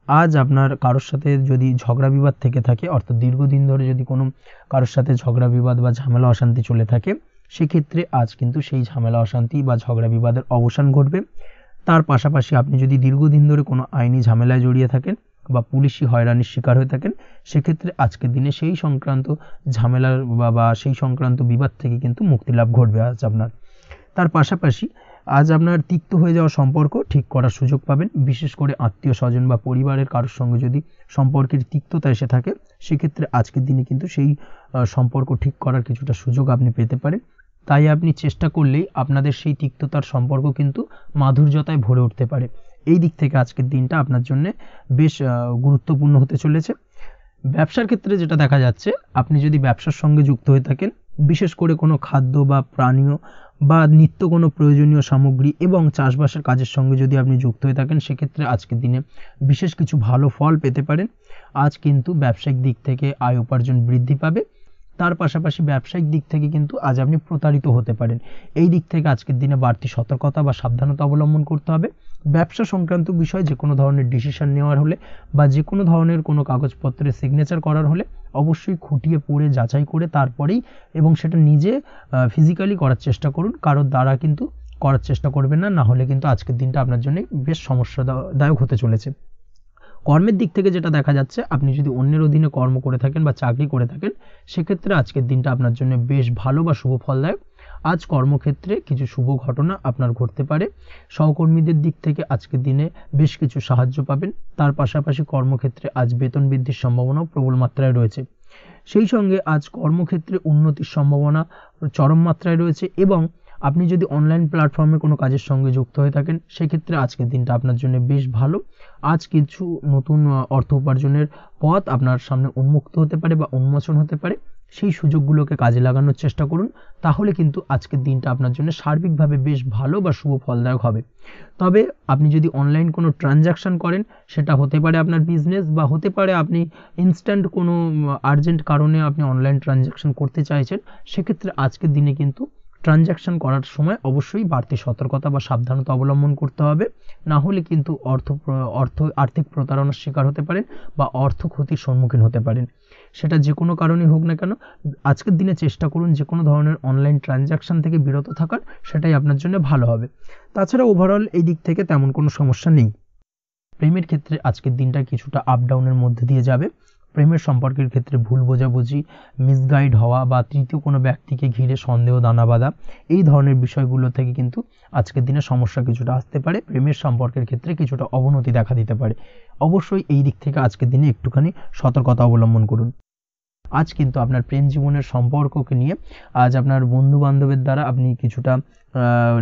A: আজ আপনার কারোর সাথে যদি ঝগড়া বিবাদ থেকে থাকে, অর্থাৎ দীর্ঘদিন ধরে যদি কোনো কারোর সাথে ঝগড়া বিবাদ বা ঝামেলা অশান্তি চলে থাকে, সেক্ষেত্রে আজ কিন্তু সেই ঝামেলা অশান্তি বা ঝগড়া বিবাদের অবসান ঘটবে। তার পাশাপাশি আপনি যদি দীর্ঘদিন ধরে কোনো আইনি ঝামেলায় জড়িয়ে থাকেন বা পুলিশি হয়রানির শিকার হয়ে থাকেন, সেক্ষেত্রে আজকের দিনে সেই সংক্রান্ত ঝামেলার বা সেই সংক্রান্ত বিবাদ থেকে কিন্তু মুক্তিলাভ ঘটবে আজ আপনার। তার পাশাপাশি আজ আপনার তিক্ত হয়ে যাওয়া সম্পর্ক ঠিক করার সুযোগ পাবেন। বিশেষ করে আত্মীয় স্বজন বা পরিবারের কারোর সঙ্গে যদি সম্পর্কের তিক্ততা এসে থাকে, সেক্ষেত্রে আজকের দিনে কিন্তু সেই সম্পর্ক ঠিক করার কিছুটা সুযোগ আপনি পেতে পারেন। তাই আপনি চেষ্টা করলেই আপনাদের সেই তিক্ততার সম্পর্ক কিন্তু মাধুর্যতায় ভরে উঠতে পারে। এই দিক থেকে আজকের দিনটা আপনার জন্য বেশ গুরুত্বপূর্ণ হতে চলেছে। ব্যবসার ক্ষেত্রে যেটা দেখা যাচ্ছে, আপনি যদি ব্যবসার সঙ্গে যুক্ত হয়ে থাকেন, বিশেষ করে কোনো খাদ্য বা পানীয় বা নিত্য কোনো প্রয়োজনীয় সামগ্রী এবং চাষবাসের কাজের সঙ্গে যদি আপনি যুক্ত হয়ে থাকেন, সেক্ষেত্রে আজকের দিনে বিশেষ কিছু ভালো ফল পেতে পারেন। আজ কিন্তু ব্যবসায়িক দিক থেকে আয় উপার্জন বৃদ্ধি পাবে। তার পাশাপাশি ব্যবসায়িক দিক থেকে কিন্তু আজ আপনি প্রতারিত হতে পারেন। এই দিক থেকে আজকের দিনে বাড়তি সতর্কতা বা সাবধানতা অবলম্বন করতে হবে। ব্যবসা সংক্রান্ত বিষয়ে যে কোনো ধরনের ডিসিশন নেওয়ার হলে বা যে কোনো ধরনের কোনো কাগজপত্রে সিগনেচার করার হলে অবশ্যই খুঁটিয়ে পড়ে যাচাই করে তারপরেই এবং সেটা নিজে ফিজিক্যালি করার চেষ্টা করুন। কারোর দ্বারা কিন্তু করার চেষ্টা করবেন না, না হলে কিন্তু আজকের দিনটা আপনার জন্য বেশ সমস্যাদায়ক হতে চলেছে। কর্মের দিক থেকে যেটা দেখা যাচ্ছে, আপনি যদি অন্যের অধীনে কর্ম করে থাকেন বা চাকরি করে থাকেন, সেক্ষেত্রে আজকের দিনটা আপনার জন্য বেশ ভালো বা শুভ ফলদায়ক। আজ কর্মক্ষেত্রে কিছু শুভ ঘটনা আপনার ঘটতে পারে। সহকর্মীদের দিক থেকে আজকের দিনে বেশ কিছু সাহায্য পাবেন। তার পাশাপাশি কর্মক্ষেত্রে আজ বেতন বৃদ্ধির সম্ভাবনাও প্রবল মাত্রায় রয়েছে। সেই সঙ্গে আজ কর্মক্ষেত্রে উন্নতির সম্ভাবনা চরম মাত্রায় রয়েছে এবং আপনি যদি অনলাইন প্ল্যাটফর্মে কোনো কাজের সঙ্গে যুক্ত হয়ে থাকেন সেক্ষেত্রে আজকের দিনটা আপনার জন্য বেশ ভালো। আজ কিছু নতুন অর্থ উপার্জনের পথ আপনার সামনে উন্মুক্ত হতে পারে বা উন্মোচন হতে পারে। সেই সুযোগগুলোকে কাজে লাগানোর চেষ্টা করুন, তাহলে কিন্তু আজকের দিনটা আপনার জন্য সার্বিকভাবে বেশ ভালো বা শুভ ফলদায়ক হবে। তবে আপনি যদি অনলাইন কোনো ট্রানজ্যাকশান করেন, সেটা হতে পারে আপনার বিজনেস বা হতে পারে আপনি ইনস্ট্যান্ট কোনো আর্জেন্ট কারণে আপনি অনলাইন ট্রানজ্যাকশান করতে চাইছেন, সেক্ষেত্রে আজকের দিনে কিন্তু ট্রানজ্যাকশান করার সময় অবশ্যই বাড়তি সতর্কতা বা সাবধানতা অবলম্বন করতে হবে, না হলে কিন্তু আর্থিক প্রতারণার শিকার হতে পারেন বা অর্থ ক্ষতির সম্মুখীন হতে পারেন। সেটা যে কোনো কারণেই হোক না কেন, আজকের দিনে চেষ্টা করুন যে কোনো ধরনের অনলাইন ট্রানজ্যাকশান থেকে বিরত থাকার, সেটাই আপনার জন্য ভালো হবে। তাছাড়া ওভারঅল এই দিক থেকে তেমন কোনো সমস্যা নেই। প্রেমের ক্ষেত্রে আজকের দিনটা কিছুটা আপ ডাউনের মধ্যে দিয়ে যাবে। প্রেমের সম্পর্কের ক্ষেত্রে ভুল বোঝাবুঝি, মিসগাইড হওয়া বা তৃতীয় কোনো ব্যক্তিকে ঘিরে সন্দেহ দানা বাঁধা, এই ধরনের বিষয়গুলো থেকে কিন্তু আজকের দিনে সমস্যা কিছুটা আসতে পারে। প্রেমের সম্পর্কের ক্ষেত্রে কিছুটা অবনতি দেখা দিতে পারে। অবশ্যই এই দিক থেকে আজকের দিনে একটুখানি সতর্কতা অবলম্বন করুন। আজ কিন্তু আপনার প্রেম জীবনের সম্পর্ককে নিয়ে আজ আপনার বন্ধু বান্ধবের দ্বারা আপনি কিছুটা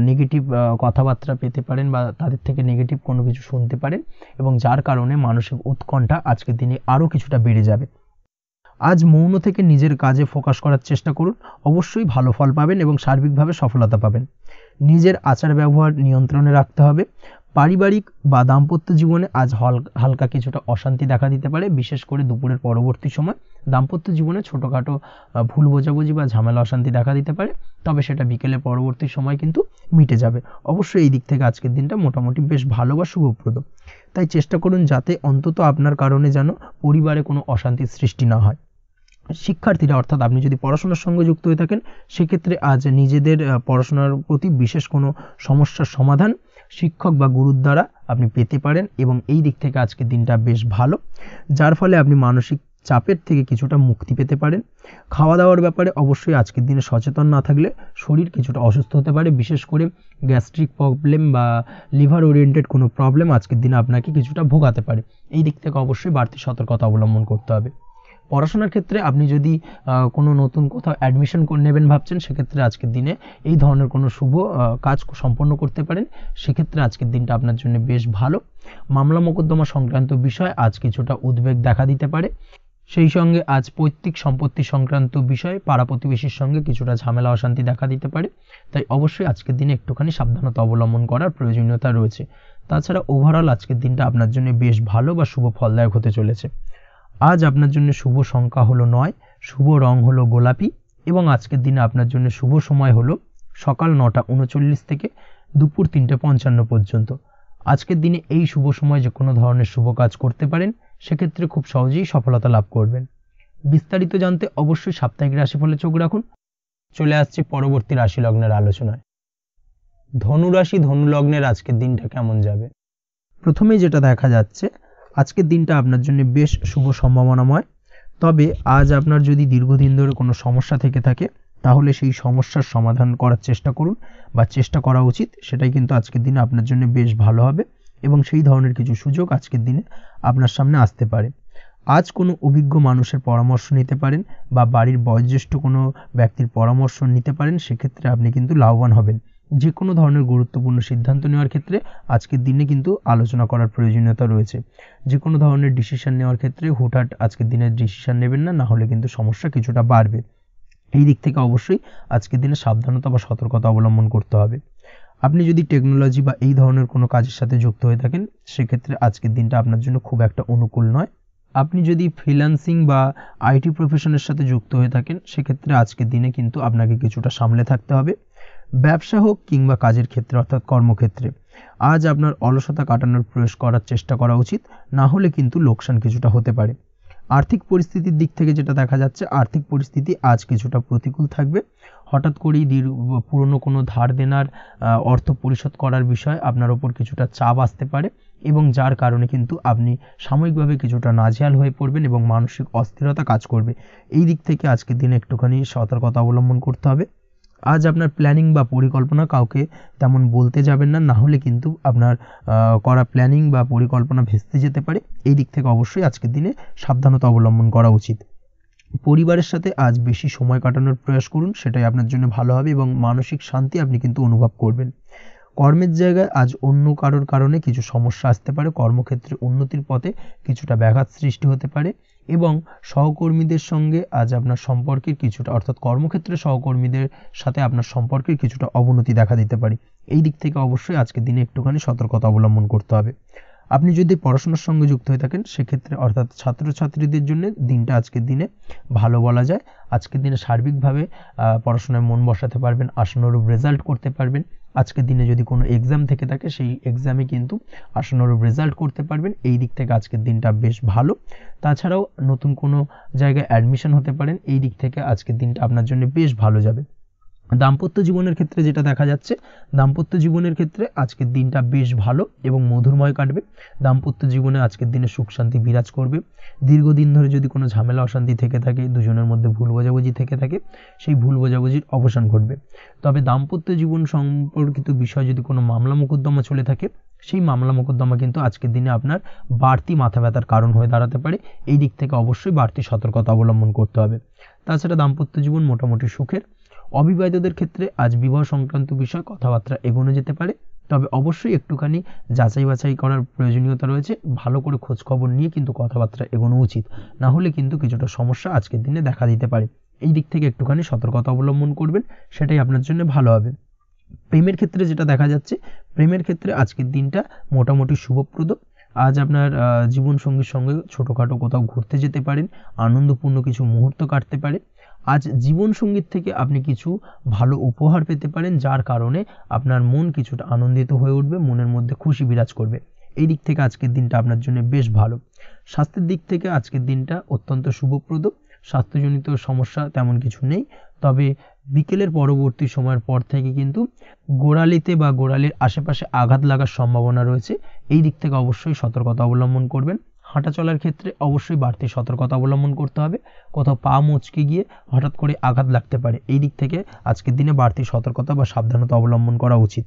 A: নেগেটিভ কথাবার্তা পেতে পারেন বা তাদের থেকে নেগেটিভ কোনো কিছু শুনতে পারেন এবং যার কারণে মানসিক উৎকণ্ঠা আজকের দিনে আরও কিছুটা বেড়ে যাবে। আজ মৌন থেকে নিজের কাজে ফোকাস করার চেষ্টা করুন, অবশ্যই ভালো ফল পাবেন এবং সার্বিকভাবে সফলতা পাবেন। নিজের আচার ব্যবহার নিয়ন্ত্রণে রাখতে হবে। পারিবারিক বা দাম্পত্য জীবনে আজ হালকা কিছুটা অশান্তি দেখা দিতে পারে, বিশেষ করে দুপুরের পরবর্তী সময় দাম্পত্য জীবনে ছোটোখাটো ভুল বোঝাবুঝি বা ঝামেলা অশান্তি দেখা দিতে পারে, তবে সেটা বিকেলের পরবর্তী সময় কিন্তু মিটে যাবে। অবশ্যই এই দিক থেকে আজকের দিনটা মোটামুটি বেশ ভালো বা শুভপ্রদ। তাই চেষ্টা করুন যাতে অন্তত আপনার কারণে যেন পরিবারে কোনো অশান্তির সৃষ্টি না হয়। শিক্ষার্থীরা, অর্থাৎ আপনি যদি পড়াশোনার সঙ্গে যুক্ত হয়ে থাকেন, সেক্ষেত্রে আজ নিজেদের পড়াশোনার প্রতি বিশেষ কোনো সমস্যার সমাধান শিক্ষক বা গুরুর দ্বারা আপনি পেতে পারেন এবং এই দিক থেকে আজকের দিনটা বেশ ভালো, যার ফলে আপনি মানসিক চাপের থেকে কিছুটা মুক্তি পেতে পারেন। খাওয়া দাওয়ার ব্যাপারে অবশ্যই আজকের দিনে সচেতন না থাকলে শরীর কিছুটা অসুস্থ হতে পারে, বিশেষ করে গ্যাস্ট্রিক প্রবলেম বা লিভার ওরিয়েন্টেড কোনো প্রবলেম আজকের দিনে আপনাকে কিছুটা ভোগাতে পারে। এই দিক থেকে অবশ্যই বাড়তি সতর্কতা অবলম্বন করতে হবে। পড়াশোনার ক্ষেত্রে আপনি যদি কোনো নতুন কোথাও অ্যাডমিশন নেবেন ভাবছেন, সেক্ষেত্রে আজকের দিনে এই ধরনের কোনো শুভ কাজ সম্পন্ন করতে পারেন। সেক্ষেত্রে আজকের দিনটা আপনার জন্য বেশ ভালো। মামলা মোকদ্দমা সংক্রান্ত বিষয় আজ কিছুটা উদ্বেগ দেখা দিতে পারে। সেই সঙ্গে আজ পৈতৃক সম্পত্তি সংক্রান্ত বিষয়ে পাড়া প্রতিবেশীর সঙ্গে কিছুটা ঝামেলা অশান্তি দেখা দিতে পারে। তাই অবশ্যই আজকের দিনে একটুখানি সাবধানতা অবলম্বন করার প্রয়োজনীয়তা রয়েছে। তাছাড়া ওভারঅল আজকের দিনটা আপনার জন্য বেশ ভালো বা শুভ ফলদায়ক হতে চলেছে। আজ আপনার জন্য শুভ সংখ্যা হলো 9, শুভ রং হলো গোলাপি এবং আজকের দিনে আপনার জন্য শুভ সময় হলো সকাল 9:39 থেকে দুপুর 3:55 পর্যন্ত। আজকের দিনে এই শুভ সময় যে কোনো ধরনের শুভ কাজ করতে পারেন, সেক্ষেত্রে খুব সহজেই সফলতা লাভ করবেন। বিস্তারিত জানতে অবশ্যই সাপ্তাহিক রাশিফলে চোখ রাখুন। চলে আসছে পরবর্তী রাশি লগ্নের আলোচনায়। ধনুরাশি ধনু লগ্নের আজকের দিনটা কেমন যাবে? প্রথমেই যেটা দেখা যাচ্ছে, আজকের দিনটা আপনার জন্য বেশ শুভ সম্ভাবনাময়। তবে আজ আপনার যদি দীর্ঘদিন ধরে কোনো সমস্যা থেকে থাকে, তাহলে সেই সমস্যার সমাধান করার চেষ্টা করুন বা চেষ্টা করা উচিত। সেটাই কিন্তু আজকের দিনে আপনার জন্য বেশ ভালো হবে এবং সেই ধরনের কিছু সুযোগ আজকের দিনে আপনার সামনে আসতে পারে। আজ কোনো অভিজ্ঞ মানুষের পরামর্শ নিতে পারেন বা বাড়ির বয়োজ্যেষ্ঠ কোনো ব্যক্তির পরামর্শ নিতে পারেন, সেক্ষেত্রে আপনি কিন্তু লাভবান হবেন। যে কোনো ধরনের গুরুত্বপূর্ণ সিদ্ধান্ত নেওয়ার ক্ষেত্রে আজকের দিনে কিন্তু আলোচনা করার প্রয়োজনীয়তা রয়েছে। যে কোনো ধরনের ডিসিশন নেওয়ার ক্ষেত্রে হুটহাট আজকের দিনে ডিসিশন নেবেন না, হলে কিন্তু সমস্যা কিছুটা বাড়বে। এই দিক থেকে অবশ্যই আজকের দিনে সাবধানতা বা সতর্কতা অবলম্বন করতে হবে। আপনি যদি টেকনোলজি বা এই ধরনের কোনো কাজের সাথে যুক্ত হয়ে থাকেন, সেক্ষেত্রে আজকের দিনটা আপনার জন্য খুব একটা অনুকূল নয়। আপনি যদি ফ্রিল্যান্সিং বা আইটি প্রফেশনের সাথে যুক্ত হয়ে থাকেন, সেক্ষেত্রে আজকের দিনে কিন্তু আপনাকে কিছুটা সামলে থাকতে হবে। ব্যবসা হোক কিংবা কাজের ক্ষেত্রে, অর্থাৎ কর্মক্ষেত্রে, আজ আপনার অলসতা কাটানোর প্রয়াস করার চেষ্টা করা উচিত, না হলে কিন্তু লোকসান কিছুটা হতে পারে। আর্থিক পরিস্থিতির দিক থেকে যেটা দেখা যাচ্ছে, আর্থিক পরিস্থিতি আজ কিছুটা প্রতিকূল থাকবে। হঠাৎ করেই পুরনো কোনো ধার দেনার অর্থ পরিশোধ করার বিষয় আপনার ওপর কিছুটা চাপ আসতে পারে এবং যার কারণে কিন্তু আপনি সাময়িকভাবে কিছুটা নাজেহাল হয়ে পড়বেন এবং মানসিক অস্থিরতা কাজ করবে। এই দিক থেকে আজকের দিনে একটুখানি সতর্কতা অবলম্বন করতে হবে। আজ আপনার প্ল্যানিং বা পরিকল্পনা কাউকে তেমন বলতে যাবেন না, না হলে কিন্তু আপনার করা প্ল্যানিং বা পরিকল্পনা ভেস্তে যেতে পারে। এই দিক থেকে অবশ্যই আজকের দিনে সাবধানতা অবলম্বন করা উচিত। পরিবারের সাথে আজ বেশি সময় কাটানোর প্রয়াস করুন, সেটাই আপনার জন্য ভালো হবে এবং মানসিক শান্তি আপনি কিন্তু অনুভব করবেন। কর্মের জায়গায় আজ অন্য কারোর কারণে কিছু সমস্যা আসতে পারে, কর্মক্ষেত্রে উন্নতির পথে কিছুটা ব্যাঘাত সৃষ্টি হতে পারে এবং সহকর্মীদের সঙ্গে আজ আপনার সম্পর্কের কিছুটা, অর্থাৎ কর্মক্ষেত্রে সহকর্মীদের সাথে আপনার সম্পর্কের কিছুটা অবনতি দেখা দিতে পারে। এই দিক থেকে অবশ্যই আজকের দিনে একটুখানি সতর্কতা অবলম্বন করতে হবে। আপনি যদি পড়াশোনার সঙ্গে যুক্ত হয়ে থাকেন সেক্ষেত্রে, অর্থাৎ ছাত্রছাত্রীদের জন্য দিনটা আজকের দিনে ভালো বলা যায়। আজকের দিনে সার্বিকভাবে পড়াশোনায় মন বসাতে পারবেন, আশানুরূপ রেজাল্ট করতে পারবেন। আজকের দিনে যদি কোনো এক্সাম থেকে থাকে সেই এক্সামে কিন্তু আশানুরূপ রেজাল্ট করতে পারবেন। এই দিক থেকে আজকের দিনটা বেশ ভালো। তাছাড়াও নতুন কোনো জায়গায় অ্যাডমিশন হতে পারেন, এই দিক থেকে আজকের দিনটা আপনার জন্য বেশ ভালো যাবে। দাম্পত্য জীবনের ক্ষেত্রে যেটা দেখা যাচ্ছে, দাম্পত্য জীবনের ক্ষেত্রে আজকের দিনটা বেশ ভালো এবং মধুরময় কাটবে। দাম্পত্য জীবনে আজকের দিনে সুখ শান্তি বিরাজ করবে। দীর্ঘদিন ধরে যদি কোনো ঝামেলা অশান্তি থেকে থাকে, দুজনের মধ্যে ভুল বোঝাবুঝি থেকে থাকে, সেই ভুল বোঝাবুঝির অবসান ঘটবে। তবে দাম্পত্য জীবন সম্পর্কিত বিষয় যদি কোনো মামলা মোকদ্দমা চলে থাকে, সেই মামলা মোকদ্দমা কিন্তু আজকের দিনে আপনার বাড়তি মাথা ব্যথার কারণ হয়ে দাঁড়াতে পারে। এই দিক থেকে অবশ্যই বাড়তি সতর্কতা অবলম্বন করতে হবে। তাছাড়া দাম্পত্য জীবন মোটামুটি সুখের। অবিবাহিতদের ক্ষেত্রে আজ বিবাহ সংক্রান্ত বিষয় কথাবার্তা এগোনো যেতে পারে, তবে অবশ্যই একটুখানি যাচাই বাছাই করার প্রয়োজনীয়তা রয়েছে। ভালো করে খোঁজ খবর নিয়ে কিন্তু কথাবার্তা এগোনো উচিত, না হলে কিন্তু কিছুটা সমস্যা আজকের দিনে দেখা দিতে পারে। এই দিক থেকে একটুখানি সতর্কতা অবলম্বন করবেন, সেটাই আপনার জন্য ভালো হবে। প্রেমের ক্ষেত্রে যেটা দেখা যাচ্ছে, প্রেমের ক্ষেত্রে আজকের দিনটা মোটামুটি শুভপ্রদ। আজ আপনার জীবনসঙ্গীর সঙ্গে ছোটোখাটো কোথাও ঘুরতে যেতে পারেন, আনন্দপূর্ণ কিছু মুহূর্ত কাটতে পারে। আজ জীবনসঙ্গীর থেকে আপনি কিছু ভালো উপহার পেতে পারেন, যার কারণে আপনার মন কিছুটা আনন্দিত হয়ে উঠবে, মনের মধ্যে খুশি বিরাজ করবে। এই দিক থেকে আজকের দিনটা আপনার জন্য বেশ ভালো। স্বাস্থ্যের দিক থেকে আজকের দিনটা অত্যন্ত শুভপ্রদ। স্বাস্থ্যজনিত সমস্যা তেমন কিছু নেই, তবে বিকেলের পরবর্তী সময়ের পর থেকে কিন্তু গোড়ালিতে বা গোড়ালির আশেপাশে আঘাত লাগার সম্ভাবনা রয়েছে। এই দিক থেকে অবশ্যই সতর্কতা অবলম্বন করবেন। হাঁটা চলার ক্ষেত্রে অবশ্যই বাড়তি সতর্কতা অবলম্বন করতে হবে, কোথাও পা মুচকে গিয়ে হঠাৎ করে আঘাত লাগতে পারে। এই দিক থেকে আজকের দিনে বাড়তি সতর্কতা বা সাবধানতা অবলম্বন করা উচিত।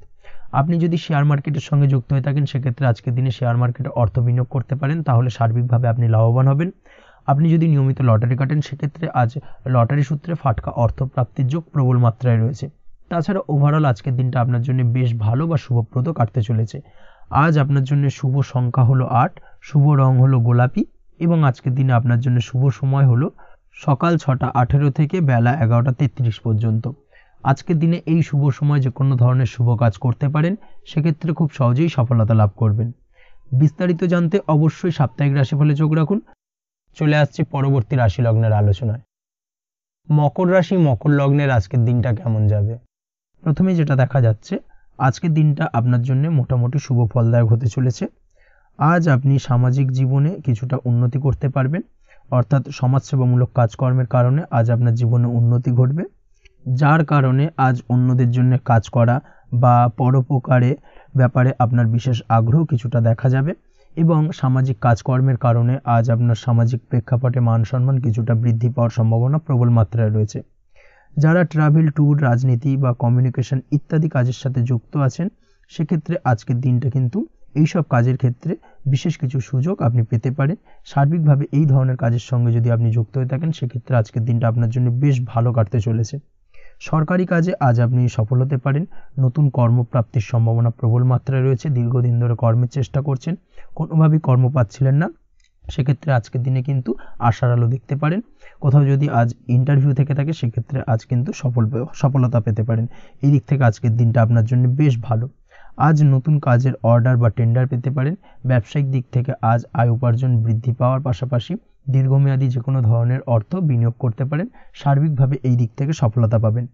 A: আপনি যদি শেয়ার মার্কেটের সঙ্গে যুক্ত হয়ে থাকেন সেক্ষেত্রে আজকের দিনে শেয়ার মার্কেটে অর্থ বিনিয়োগ করতে পারেন, তাহলে সার্বিকভাবে আপনি লাভবান হবেন। আপনি যদি নিয়মিত লটারি কাটেন সেক্ষেত্রে আজ লটারি সূত্রে ফাটকা অর্থপ্রাপ্তির যোগ প্রবল মাত্রায় রয়েছে। তাছাড়া ওভারঅল আজকের দিনটা আপনার জন্য বেশ ভালো বা শুভপ্রদ কাটতে চলেছে। আজ আপনার জন্য শুভ সংখ্যা হলো 8, শুভ রং হলো গোলাপি এবং আজকের দিনে আপনার জন্য শুভ সময় হলো সকাল 6:18 থেকে বেলা 11:33 পর্যন্ত। আজকের দিনে এই শুভ সময় যে কোনো ধরনের শুভ কাজ করতে পারেন, সেক্ষেত্রে খুব সহজেই সফলতা লাভ করবেন। বিস্তারিত জানতে অবশ্যই সাপ্তাহিক রাশিফলে চোখ রাখুন। চলে আসছে পরবর্তী রাশি লগ্নের আলোচনায়। মকর রাশি, মকর লগ্নের আজকের দিনটা কেমন যাবে? প্রথমে যেটা দেখা যাচ্ছে, আজকের দিনটা আপনার জন্য মোটামুটি শুভ ফলদায়ক হতে চলেছে। আজ আপনি সামাজিক জীবনে কিছুটা উন্নতি করতে পারবেন, অর্থাৎ সমাজসেবামূলক কাজকর্মের কারণে আজ আপনার জীবনে উন্নতি ঘটবে, যার কারণে আজ অন্যদের জন্য কাজ করা বা পরোপকারে ব্যাপারে আপনার বিশেষ আগ্রহ কিছুটা দেখা যাবে এবং সামাজিক কাজকর্মের কারণে আজ আপনার সামাজিক প্রেক্ষাপটে মান সম্মান কিছুটা বৃদ্ধি পাওয়ার সম্ভাবনা প্রবল মাত্রায় রয়েছে। যারা ট্রাভেল, ট্যুর, রাজনীতি বা কমিউনিকেশন ইত্যাদি কাজের সাথে যুক্ত আছেন সেক্ষেত্রে আজকের দিনটা কিন্তু এইসব কাজের ক্ষেত্রে বিশেষ কিছু সুযোগ আপনি পেতে পারেন। সার্বিকভাবে এই ধরনের কাজের সঙ্গে যদি আপনি যুক্ত হয়ে থাকেন সেক্ষেত্রে আজকের দিনটা আপনার জন্য বেশ ভালো কাটতে চলেছে। সরকারি কাজে আজ আপনি সফল হতে পারেন, নতুন কর্মপ্রাপ্তির সম্ভাবনা প্রবল মাত্রায় রয়েছে। দীর্ঘদিন ধরে কর্মের চেষ্টা করছেন, কোনোভাবেই কর্ম পাচ্ছিলেন না, সেক্ষেত্রে আজকের দিনে কিন্তু আশার আলো দেখতে পারেন। কোথাও যদি আজ ইন্টারভিউ থেকে থাকে সেক্ষেত্রে আজ কিন্তু সফলতা পেতে পারেন। এই দিক থেকে আজকের দিনটা আপনার জন্য বেশ ভালো। আজ নতুন কাজের অর্ডার বা টেন্ডার পেতে পারেন। ব্যবসায়িক দিক থেকে আজ আয় উপার্জন বৃদ্ধি পাওয়ার পাশাপাশি দীর্ঘমেয়াদী যে কোনো ধরনের অর্থ বিনিয়োগ করতে পারেন। সার্বিকভাবে এই দিক থেকে সফলতা পাবেন।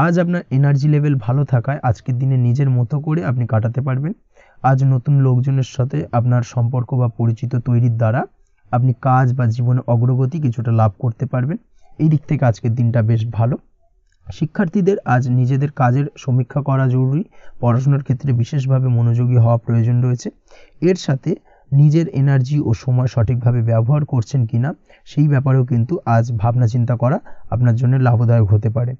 A: আজ আপনার এনার্জি লেভেল ভালো থাকায় আজকের দিনে নিজের মতো করে আপনি কাটাতে পারবেন। আজ নতুন লোকজনের সাথে আপনার সম্পর্ক বা পরিচিত তৈরির দ্বারা আপনি কাজ বা জীবনে অগ্রগতি কিছুটা লাভ করতে পারবেন। এই দিক থেকে আজকের দিনটা বেশ ভালো। শিক্ষার্থীদের আজ নিজেদের কাজের সমীক্ষা করা জরুরি, পড়াশোনার ক্ষেত্রে বিশেষভাবে মনোযোগী হওয়া প্রয়োজন রয়েছে। এর সাথে নিজের এনার্জি ও সময় সঠিকভাবে ব্যবহার করছেন কিনা সেই ব্যাপারেও কিন্তু আজ ভাবনা চিন্তা করা আপনার জন্য লাভদায়ক হতে পারে।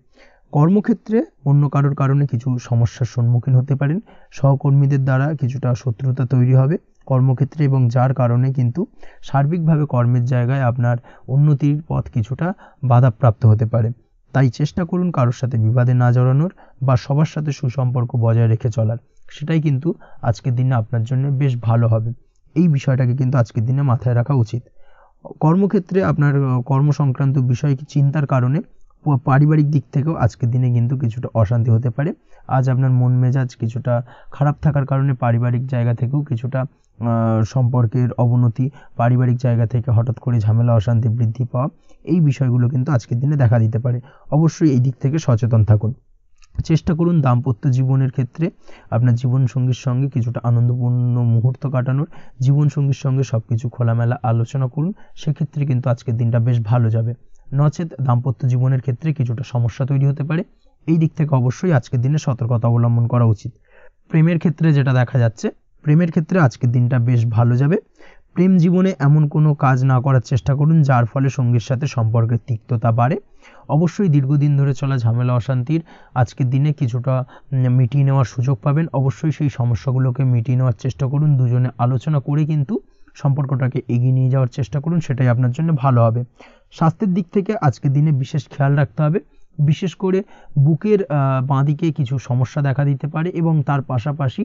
A: কর্মক্ষেত্রে অন্য কারোর কারণে কিছু সমস্যার সম্মুখীন হতে পারেন, সহকর্মীদের দ্বারা কিছুটা শত্রুতা তৈরি হবে কর্মক্ষেত্রে, এবং যার কারণে কিন্তু সার্বিকভাবে কর্মের জায়গায় আপনার উন্নতির পথ কিছুটা বাধাপ্রাপ্ত হতে পারে। তাই চেষ্টা করুন কারোর সাথে বিবাদে না জড়ানোর বা সবার সাথে সুসম্পর্ক বজায় রেখে চলার, সেটাই কিন্তু আজকের দিনে আপনার জন্য বেশ ভালো হবে। এই বিষয়টাকে কিন্তু আজকের দিনে মাথায় রাখা উচিত। কর্মক্ষেত্রে আপনার কর্মসংক্রান্ত বিষয় চিন্তার কারণে পারিবারিক দিক থেকেও আজকের দিনে কিন্তু কিছুটা অশান্তি হতে পারে। আজ আপনার মন মেজাজ কিছুটা খারাপ থাকার কারণে পারিবারিক জায়গা থেকেও কিছুটা সম্পর্কের অবনতি, পারিবারিক জায়গা থেকে হঠাৎ করে ঝামেলা অশান্তি বৃদ্ধি পাওয়া, এই বিষয়গুলো কিন্তু আজকের দিনে দেখা দিতে পারে। অবশ্যই এই দিক থেকে সচেতন থাকুন। চেষ্টা করুন দাম্পত্য জীবনের ক্ষেত্রে আপনার জীবনসঙ্গীর সঙ্গে কিছুটা আনন্দপূর্ণ মুহূর্ত কাটানোর, জীবনসঙ্গীর সঙ্গে সব কিছু খোলামেলা আলোচনা করুন, সেক্ষেত্রে কিন্তু আজকের দিনটা বেশ ভালো যাবে। নচেত দাম্পত্য জীবনের ক্ষেত্রে কিছুটা সমস্যা তৈরি হতে পারে। এই দিক থেকে অবশ্যই আজকের দিনে সতর্কতা অবলম্বন করা উচিত। প্রেমের ক্ষেত্রে যেটা দেখা যাচ্ছে, প্রেমের ক্ষেত্রে আজকের দিনটা বেশ ভালো যাবে। প্রেম জীবনে এমন কোনো কাজ না করার চেষ্টা করুন যার ফলে সঙ্গীর সাথে সম্পর্কের তিক্ততা বাড়ে। অবশ্যই দীর্ঘদিন ধরে চলা ঝামেলা অশান্তির আজকের দিনে কিছুটা মিটিয়ে নেওয়ার সুযোগ পাবেন। অবশ্যই সেই সমস্যাগুলোকে মিটিয়ে নেওয়ার চেষ্টা করুন, দুজনে আলোচনা করে কিন্তু সম্পর্কটাকে এগিয়ে নিয়ে যাওয়ার চেষ্টা করুন, সেটাই আপনার জন্য ভালো হবে। স্বাস্থ্যের দিক থেকে আজকের দিনে বিশেষ খেয়াল রাখতে হবে, বিশেষ করে বুকের বাঁদিকে কিছু সমস্যা দেখা দিতে পারে এবং তার পাশাপাশি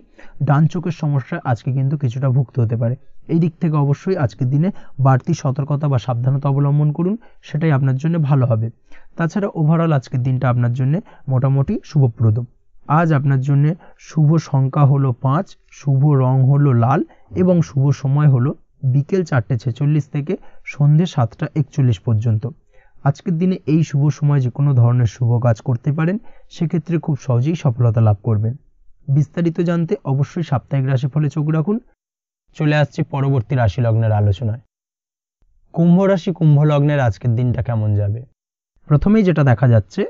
A: ডান চোখের সমস্যা আজকে কিন্তু কিছুটা ভুগতে হতে পারে। এই দিক থেকে অবশ্যই আজকের দিনে বাড়তি সতর্কতা বা সাবধানতা অবলম্বন করুন, সেটাই আপনার জন্য ভালো হবে। তাছাড়া ওভারঅল আজকের দিনটা আপনার জন্য মোটামুটি শুভপ্রদ। আজ আপনার জন্য শুভ সংখ্যা হলো 5, শুভ রং হলো লাল এবং শুভ সময় হলো বিকেল 4:46 থেকে সন্ধ্যে 7:41 পর্যন্ত। আজকের দিনে এই শুভ সময় যে কোনো ধরনের শুভ কাজ করতে পারেন, সেক্ষেত্রে খুব সহজেই সফলতা লাভ করবেন। বিস্তারিত জানতে অবশ্যই সাপ্তাহিক রাশিফলে চোখ রাখুন। চলে আসছি পরবর্তী রাশি লগ্নের আলোচনায়। কুম্ভ রাশি, কুম্ভ লগ্নের আজকের দিনটা কেমন যাবে? প্রথমেই যেটা দেখা যাচ্ছে,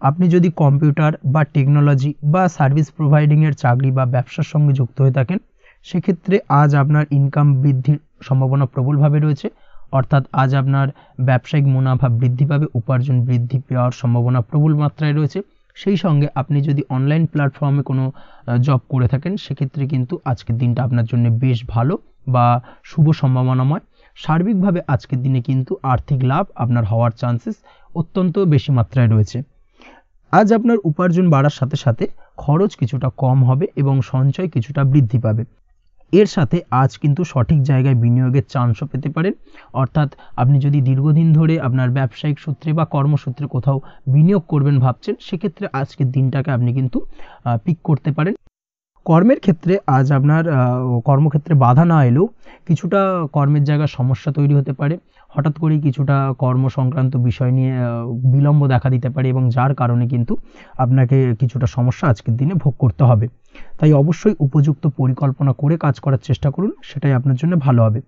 A: আপনি যদি কম্পিউটার বা টেকনোলজি বা সার্ভিস প্রোভাইডিংয়ের চাকরি বা ব্যবসার সঙ্গে যুক্ত হয়ে থাকেন, সেক্ষেত্রে আজ আপনার ইনকাম বৃদ্ধির সম্ভাবনা প্রবলভাবে রয়েছে। অর্থাৎ আজ আপনার ব্যবসায়িক মুনাফা বৃদ্ধি পাবে, উপার্জন বৃদ্ধি পাওয়ার সম্ভাবনা প্রবল মাত্রায় রয়েছে। সেই সঙ্গে আপনি যদি অনলাইন প্ল্যাটফর্মে কোনো জব করে থাকেন, সেক্ষেত্রে কিন্তু আজকের দিনটা আপনার জন্য বেশ ভালো বা শুভ সম্ভাবনাময়। সার্বিকভাবে আজকের দিনে কিন্তু আর্থিক লাভ আপনার হওয়ার চান্সেস অত্যন্ত বেশি মাত্রায় রয়েছে। আজ আপনার উপার্জন বাড়ার সাথে সাথে খরচ কিছুটা কম হবে এবং সঞ্চয় কিছুটা বৃদ্ধি পাবে। এর সাথে আজ কিন্তু সঠিক জায়গায় বিনিয়োগের চান্সও পেতে পারেন। অর্থাৎ আপনি যদি দীর্ঘদিন ধরে আপনার ব্যবসায়িক সূত্রে বা কর্মসূত্রে কোথাও বিনিয়োগ করবেন ভাবছেন, সেক্ষেত্রে আজকের দিনটাকে আপনি কিন্তু পিক করতে পারেন। কর্মের ক্ষেত্রে আজ আপনার কর্মক্ষেত্রে বাধা না এলেও কিছুটা কর্মের জায়গায় সমস্যা তৈরি হতে পারে। হঠাৎ করেই কিছুটা কর্ম সংক্রান্ত বিষয় নিয়ে বিলম্ব দেখা দিতে পারে এবং যার কারণে কিন্তু আপনাকে কিছুটা সমস্যা আজকের দিনে ভোগ করতে হবে। তাই অবশ্যই উপযুক্ত পরিকল্পনা করে কাজ করার চেষ্টা করুন, সেটাই আপনার জন্য ভালো হবে।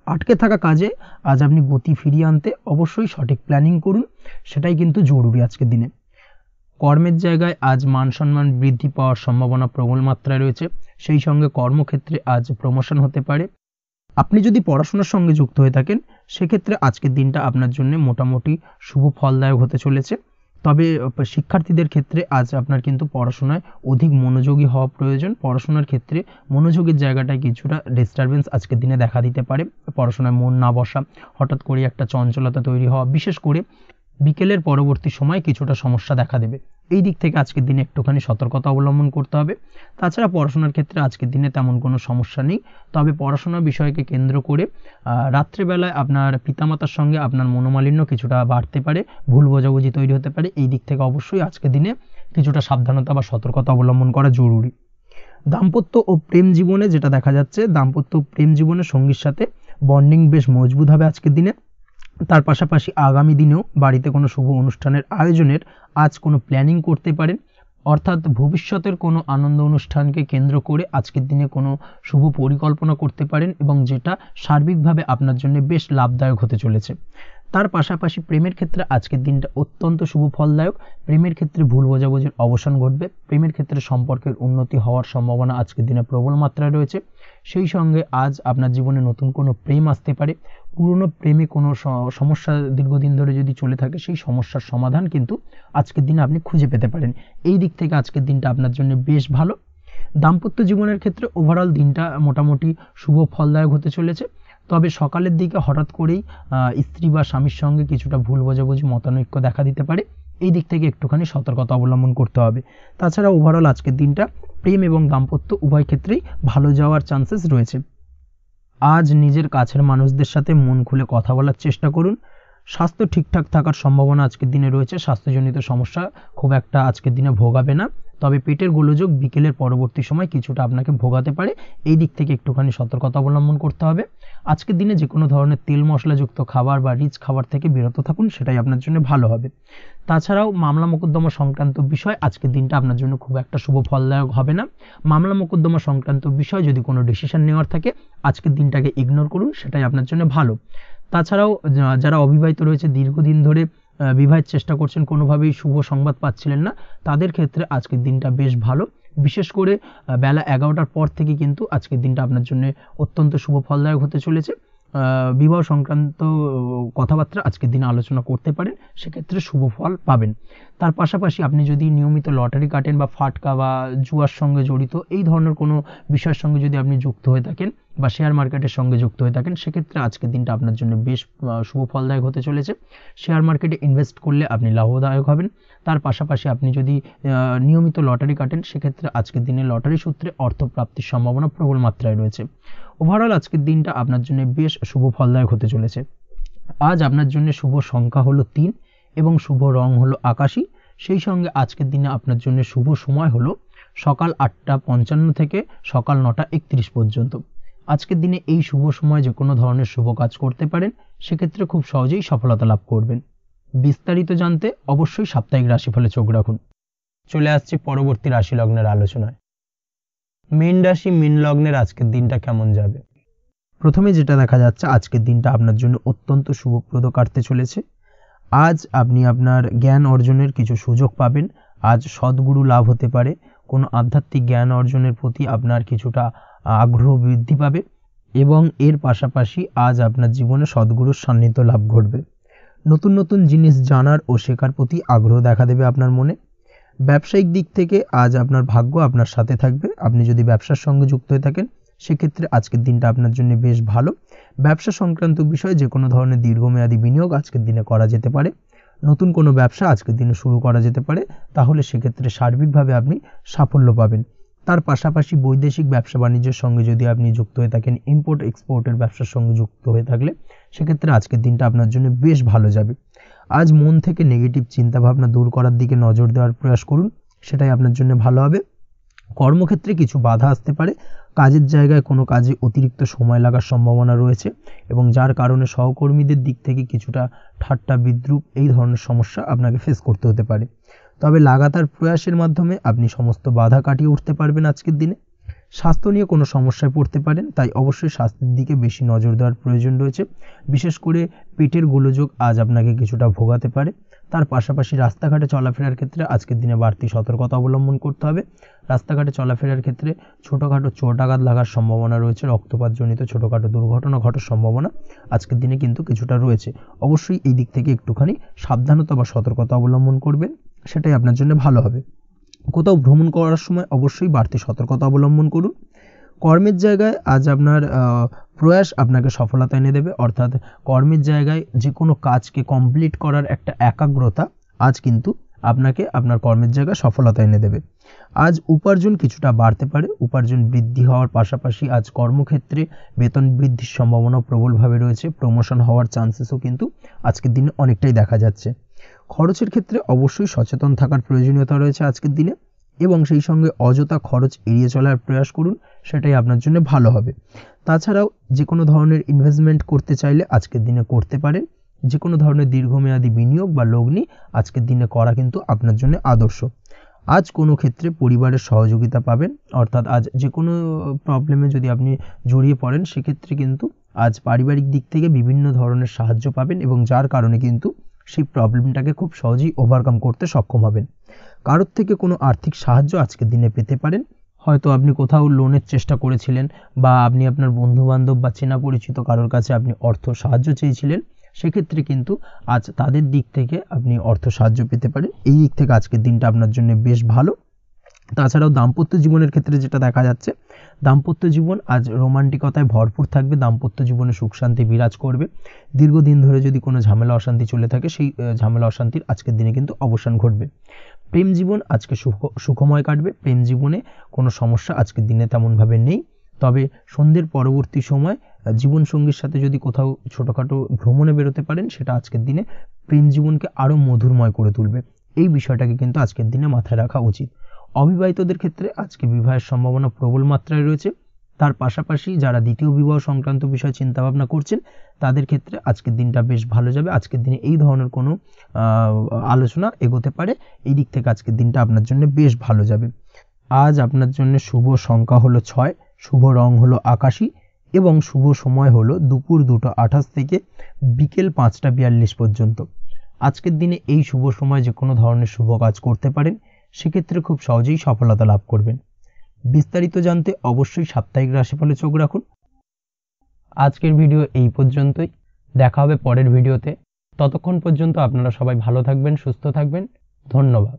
A: আটকে থাকা কাজে আজ আপনি গতি ফিরিয়ে আনতে অবশ্যই সঠিক প্ল্যানিং করুন, সেটাই কিন্তু জরুরি আজকের দিনে। কর্মের জায়গায় আজ মান সম্মান বৃদ্ধি পাওয়ার সম্ভাবনা প্রবল মাত্রায় রয়েছে। সেই সঙ্গে কর্মক্ষেত্রে আজ প্রমোশন হতে পারে। আপনি যদি পড়াশোনার সঙ্গে যুক্ত হয়ে থাকেন, সেক্ষেত্রে আজকের দিনটা আপনার জন্য মোটামুটি শুভ ফলদায়ক হতে চলেছে। তবে শিক্ষার্থীদের ক্ষেত্রে আজ আপনার কিন্তু পড়াশোনায় অধিক মনোযোগী হওয়া প্রয়োজন। পড়াশোনার ক্ষেত্রে মনোযোগের জায়গাটায় কিছুটা ডিস্টারবেন্স আজকের দিনে দেখা দিতে পারে। পড়াশোনায় মন না বসা, হঠাৎ করে একটা চঞ্চলতা তৈরি হওয়া, বিশেষ করে বিকেলের পরবর্তী সময় কিছুটা সমস্যা দেখা দেবে। এই দিক থেকে আজকের দিনে একটুখানি সতর্কতা অবলম্বন করতে হবে। তাছাড়া পড়াশোনার ক্ষেত্রে আজকের দিনে তেমন কোনো সমস্যা নেই। তবে পড়াশোনার বিষয়কে কেন্দ্র করে রাত্রেবেলায় আপনার পিতামাতার সঙ্গে আপনার মনোমালিন্য কিছুটা বাড়তে পারে, ভুল বোঝাবুঝি তৈরি হতে পারে। এই দিক থেকে অবশ্যই আজকের দিনে কিছুটা সাবধানতা বা সতর্কতা অবলম্বন করা জরুরি। দাম্পত্য ও প্রেম জীবনে যেটা দেখা যাচ্ছে, দাম্পত্য প্রেম জীবনে সঙ্গীর সাথে বন্ডিং বেশ মজবুত হবে আজকের দিনে। তার পাশাপাশি আগামী দিনেও বাড়িতে কোনো শুভ অনুষ্ঠানের আয়োজনের আজ কোনো প্ল্যানিং করতে পারেন। অর্থাৎ ভবিষ্যতের কোনো আনন্দ অনুষ্ঠানকে কেন্দ্র করে আজকের দিনে কোনো শুভ পরিকল্পনা করতে পারেন এবং যেটা সার্বিকভাবে আপনার জন্য বেশ লাভদায়ক হতে চলেছে। তার পাশাপাশি প্রেমের ক্ষেত্রে আজকের দিনটা অত্যন্ত শুভ ফলদায়ক। প্রেমের ক্ষেত্রে ভুল বোঝাবুঝির অবসান ঘটবে। প্রেমের ক্ষেত্রে সম্পর্কের উন্নতি হওয়ার সম্ভাবনা আজকের দিনে প্রবল মাত্রায় রয়েছে। সেই সঙ্গে আজ আপনার জীবনে নতুন কোনো প্রেম আসতে পারে। পুরনো প্রেমে কোনো সমস্যা দীর্ঘদিন ধরে যদি চলে থাকে, সেই সমস্যার সমাধান কিন্তু আজকের দিনে আপনি খুঁজে পেতে পারেন। এই দিক থেকে আজকের দিনটা আপনার জন্য বেশ ভালো। দাম্পত্য জীবনের ক্ষেত্রে ওভারঅল দিনটা মোটামুটি শুভ ফলদায়ক হতে চলেছে। তবে সকালের দিকে হঠাৎ করেই স্ত্রী বা স্বামীর সঙ্গে কিছুটা ভুল বোঝাবুঝি, মতানৈক্য দেখা দিতে পারে। এই দিক থেকে একটুখানি সতর্কতা অবলম্বন করতে হবে। তাছাড়া ওভারঅল আজকের দিনটা প্রেম এবং দাম্পত্য উভয় ক্ষেত্রেই ভালো যাওয়ার চান্সেস রয়েছে। আজ নিজের কাছের মানুষদের সাথে মন খুলে কথা বলার চেষ্টা করুন। স্বাস্থ্য ঠিকঠাক থাকার সম্ভাবনা আজকের দিনে রয়েছে। স্বাস্থ্যজনিত সমস্যা খুব একটা আজকের দিনে ভোগাবে না, তবে পেটের গোলযোগ বিকেলের পরবর্তী সময় কিছুটা আপনাকে ভোগাতে পারে। এই দিক থেকে একটুখানি সতর্কতা অবলম্বন করতে হবে। আজকের দিনে যে কোনো ধরনের তেল মশলাযুক্ত খাবার বা রিচ খাবার থেকে বিরত থাকুন, সেটাই আপনার জন্য ভালো হবে। তাছাড়াও মামলা মোকদ্দমা সংক্রান্ত বিষয় আজকের দিনটা আপনার জন্য খুব একটা শুভ ফলদায়ক হবে না। মামলা মোকদ্দমা সংক্রান্ত বিষয় যদি কোনো ডিসিশন নেওয়ার থাকে, আজকের দিনটাকে ইগনোর করুন, সেটাই আপনার জন্য ভালো। তাছাড়াও যারা অবিবাহিত রয়েছে, দীর্ঘদিন ধরে বিবাহের চেষ্টা করছেন, কোনোভাবেই শুভ সংবাদ পাচ্ছিলেন না, তাদের ক্ষেত্রে আজকের দিনটা বেশ ভালো। বিশেষ করে বেলা 11টার পর থেকে কিন্তু আজকের দিনটা আপনার জন্য অত্যন্ত শুভ ফলদায়ক হতে চলেছে। বিবাহ সংক্রান্ত কথাবার্তা আজকের দিনে আলোচনা করতে পারেন, সেক্ষেত্রে শুভ ফল পাবেন। তার পাশাপাশি আপনি যদি নিয়মিত লটারি কাটেন বা ফাটকা বা জুয়ার সঙ্গে জড়িত এই ধরনের কোনো বিষয়ের সঙ্গে যদি আপনি যুক্ত হয়ে থাকেন বা শেয়ার মার্কেটের সঙ্গে যুক্ত হয়ে থাকেন, সেক্ষেত্রে আজকের দিনটা আপনার জন্য বেশ শুভ ফলদায়ক হতে চলেছে। শেয়ার মার্কেটে ইনভেস্ট করলে আপনি লাভদায়ক হবেন। তার পাশাপাশি আপনি যদি নিয়মিত লটারি কাটেন, সেক্ষেত্রে আজকের দিনে লটারি সূত্রে অর্থপ্রাপ্তির সম্ভাবনা প্রবল মাত্রায় রয়েছে। ওভারঅল আজকের দিনটা আপনার জন্য বেশ শুভ ফলদায়ক হতে চলেছে। আজ আপনার জন্য শুভ সংখ্যা হলো 3 এবং শুভ রং হলো আকাশী। সেই সঙ্গে আজকের দিনে আপনার জন্য শুভ সময় হলো সকাল 8:55 থেকে সকাল 9:31 পর্যন্ত। আজকের দিনে এই শুভ সময় যে কোনো ধরনের শুভ কাজ করতে পারেন, সেক্ষেত্রে খুব সহজেই সফলতা লাভ করবেন। বিস্তারিত জানতে অবশ্যই সাপ্তাহিক রাশিফলে চোখ রাখুন। চলে আসছি পরবর্তী রাশি লগ্নের আলোচনায়। মীন রাশি, মীন লগ্নের আজকের দিনটা কেমন যাবে? প্রথমে যেটা দেখা যাচ্ছে, আজকের দিনটা আপনার জন্য অত্যন্ত শুভপ্রদ কাটতে চলেছে। আজ আপনি আপনার জ্ঞান অর্জনের কিছু সুযোগ পাবেন। আজ সদ্গুরু লাভ হতে পারে। কোনো আধ্যাত্মিক জ্ঞান অর্জনের প্রতি আপনার কিছুটা আগ্রহ বৃদ্ধি পাবে এবং এর পাশাপাশি আজ আপনার জীবনে সদ্গুরুর সান্নিধ্য লাভ ঘটবে। নতুন নতুন জিনিস জানার ও শেখার প্রতি আগ্রহ দেখা দেবে আপনার মনে। ব্যবসায়িক দিক থেকে আজ আপনার ভাগ্য আপনার সাথে থাকবে। আপনি যদি ব্যবসার সঙ্গে যুক্ত হয়ে থাকেন, সেক্ষেত্রে আজকের দিনটা আপনার জন্য বেশ ভালো। ব্যবসা সংক্রান্ত বিষয়ে যে কোনো ধরনের দীর্ঘমেয়াদী বিনিয়োগ আজকের দিনে করা যেতে পারে। নতুন কোনো ব্যবসা আজকের দিনে শুরু করা যেতে পারে, তাহলে সেক্ষেত্রে সার্বিকভাবে আপনি সাফল্য পাবেন। তার পাশাপাশি বৈদেশিক ব্যবসা বাণিজ্যের সঙ্গে যদি আপনি যুক্ত হয়ে থাকেন, ইম্পোর্ট এক্সপোর্টের ব্যবসার সঙ্গে যুক্ত হয়ে থাকলে, সেক্ষেত্রে আজকের দিনটা আপনার জন্য বেশ ভালো যাবে। আজ মন থেকে নেগেটিভ চিন্তাভাবনা দূর করার দিকে নজর দেওয়ার প্রয়াস করুন, সেটাই আপনার জন্য ভালো হবে। কর্মক্ষেত্রে কিছু বাধা আসতে পারে। কাজের জায়গায় কোনো কাজে অতিরিক্ত সময় লাগার সম্ভাবনা রয়েছে এবং যার কারণে সহকর্মীদের দিক থেকে কিছুটা ঠাট্টা বিদ্রূপ এই ধরনের সমস্যা আপনাকে ফেস করতে হতে পারে। তবে লাগাতার প্রয়াসের মাধ্যমে আপনি সমস্ত বাধা কাটিয়ে উঠতে পারবেন আজকের দিনে। স্বাস্থ্য নিয়ে কোনো সমস্যায় পড়তে পারেন, তাই অবশ্যই স্বাস্থ্যের দিকে বেশি নজর দেওয়ার প্রয়োজন রয়েছে। বিশেষ করে পেটের গোলযোগ আজ আপনাকে কিছুটা ভোগাতে পারে। তার পাশাপাশি রাস্তাঘাটে চলাফেরার ক্ষেত্রে আজকের দিনে বাড়তি সতর্কতা অবলম্বন করতে হবে। রাস্তাঘাটে চলাফেরার ক্ষেত্রে ছোটোখাটো চোট আঘাত লাগার সম্ভাবনা রয়েছে। রক্তপাতজনিত ছোটোখাটো দুর্ঘটনা ঘটার সম্ভাবনা আজকের দিনে কিন্তু কিছুটা রয়েছে। অবশ্যই এই দিক থেকে একটুখানি সাবধানতা বা সতর্কতা অবলম্বন করবেন, সেটাই আপনার জন্য ভালো হবে। কোথাও ভ্রমণ করার সময় অবশ্যই বাড়তি সতর্কতা অবলম্বন করুন। কর্মের জায়গায় আজ আপনার প্রয়াস আপনাকে সফলতা এনে দেবে, অর্থাৎ কর্মের জায়গায় যে কোনো কাজকে কমপ্লিট করার একটা একাগ্রতা আজ কিন্তু আপনাকে আপনার কর্মের জায়গায় সফলতা এনে দেবে। আজ উপার্জন কিছুটা বাড়তে পারে। উপার্জন বৃদ্ধি হওয়ার পাশাপাশি আজ কর্মক্ষেত্রে বেতন বৃদ্ধির সম্ভাবনা প্রবলভাবে রয়েছে। প্রমোশন হওয়ার চান্সেসও কিন্তু আজকের দিনে অনেকটাই দেখা যাচ্ছে। খরচের ক্ষেত্রে অবশ্যই সচেতন থাকার প্রয়োজনীয়তা রয়েছে আজকের দিনে এবং সেই সঙ্গে অযথা খরচ এড়িয়ে চলার প্রয়াস করুন, সেটাই আপনার জন্য ভালো হবে। তাছাড়াও যে কোনো ধরনের ইনভেস্টমেন্ট করতে চাইলে আজকের দিনে করতে পারেন। যে কোনো ধরনের দীর্ঘমেয়াদী বিনিয়োগ বা লগ্নি আজকের দিনে করা কিন্তু আপনার জন্য আদর্শ। আজ কোনো ক্ষেত্রে পরিবারের সহযোগিতা পাবেন, অর্থাৎ আজ যে কোনো প্রবলেমে যদি আপনি জড়িয়ে পড়েন, সেক্ষেত্রে কিন্তু আজ পারিবারিক দিক থেকে বিভিন্ন ধরনের সাহায্য পাবেন এবং যার কারণে কিন্তু সেই প্রবলেমটাকে খুব সহজেই ওভারকাম করতে সক্ষম হবেন। কারোর থেকে কোনো আর্থিক সাহায্য আজকের দিনে পেতে পারেন। হয়তো আপনি কোথাও লোনের চেষ্টা করেছিলেন বা আপনি আপনার বন্ধুবান্ধব বা চেনা পরিচিত কারোর কাছে আপনি অর্থ সাহায্য চেয়েছিলেন, সেক্ষেত্রে কিন্তু আজ তাদের দিক থেকে আপনি অর্থ সাহায্য পেতে পারেন। এই দিক থেকে আজকের দিনটা আপনার জন্য বেশ ভালো। তাছাড়াও দাম্পত্য জীবনের ক্ষেত্রে যেটা দেখা যাচ্ছে, দাম্পত্য জীবন আজ রোমান্টিকতায় ভরপুর থাকবে। দাম্পত্য জীবনে সুখ শান্তি বিরাজ করবে। দীর্ঘদিন ধরে যদি কোনো ঝামেলা অশান্তি চলে থাকে, সেই ঝামেলা অশান্তির আজকের দিনে কিন্তু অবসান ঘটবে। প্রেম জীবন আজকে সুখময় কাটবে। প্রেম জীবনে কোনো সমস্যা আজকের দিনে তেমনভাবে নেই। তবে সন্ধ্যের পরবর্তী সময় জীবনসঙ্গীর সাথে যদি কোথাও ছোটোখাটো ভ্রমণে বেরোতে পারেন, সেটা আজকের দিনে প্রেম জীবনকে আরও মধুরময় করে তুলবে। এই বিষয়টাকে কিন্তু আজকের দিনে মাথায় রাখা উচিত। অবিবাহিতদের ক্ষেত্রে আজকে বিবাহের সম্ভাবনা প্রবল মাত্রায় রয়েছে। তার পাশাপাশি যারা দ্বিতীয় বিবাহ সংক্রান্ত বিষয় চিন্তাভাবনা করছেন, তাদের ক্ষেত্রে আজকের দিনটা বেশ ভালো যাবে। আজকের দিনে এই ধরনের কোনো আলোচনা এগোতে পারে। এই দিক থেকে আজকের দিনটা আপনার জন্য বেশ ভালো যাবে। আজ আপনার জন্য শুভ সংখ্যা হলো 6, শুভ রং হলো আকাশী এবং শুভ সময় হলো দুপুর 2:28 থেকে বিকেল 5:42 পর্যন্ত। আজকের দিনে এই শুভ সময় যে কোনো ধরনের শুভ কাজ করতে পারেন, সেক্ষেত্রে খুব সহজেই সফলতা লাভ করবেন। বিস্তারিত জানতে অবশ্যই সাপ্তাহিক রাশিফলে চোখ রাখুন। আজকের ভিডিও এই পর্যন্তই। দেখা হবে পরের ভিডিওতে। ততক্ষণ পর্যন্ত আপনারা সবাই ভালো থাকবেন, সুস্থ থাকবেন। ধন্যবাদ।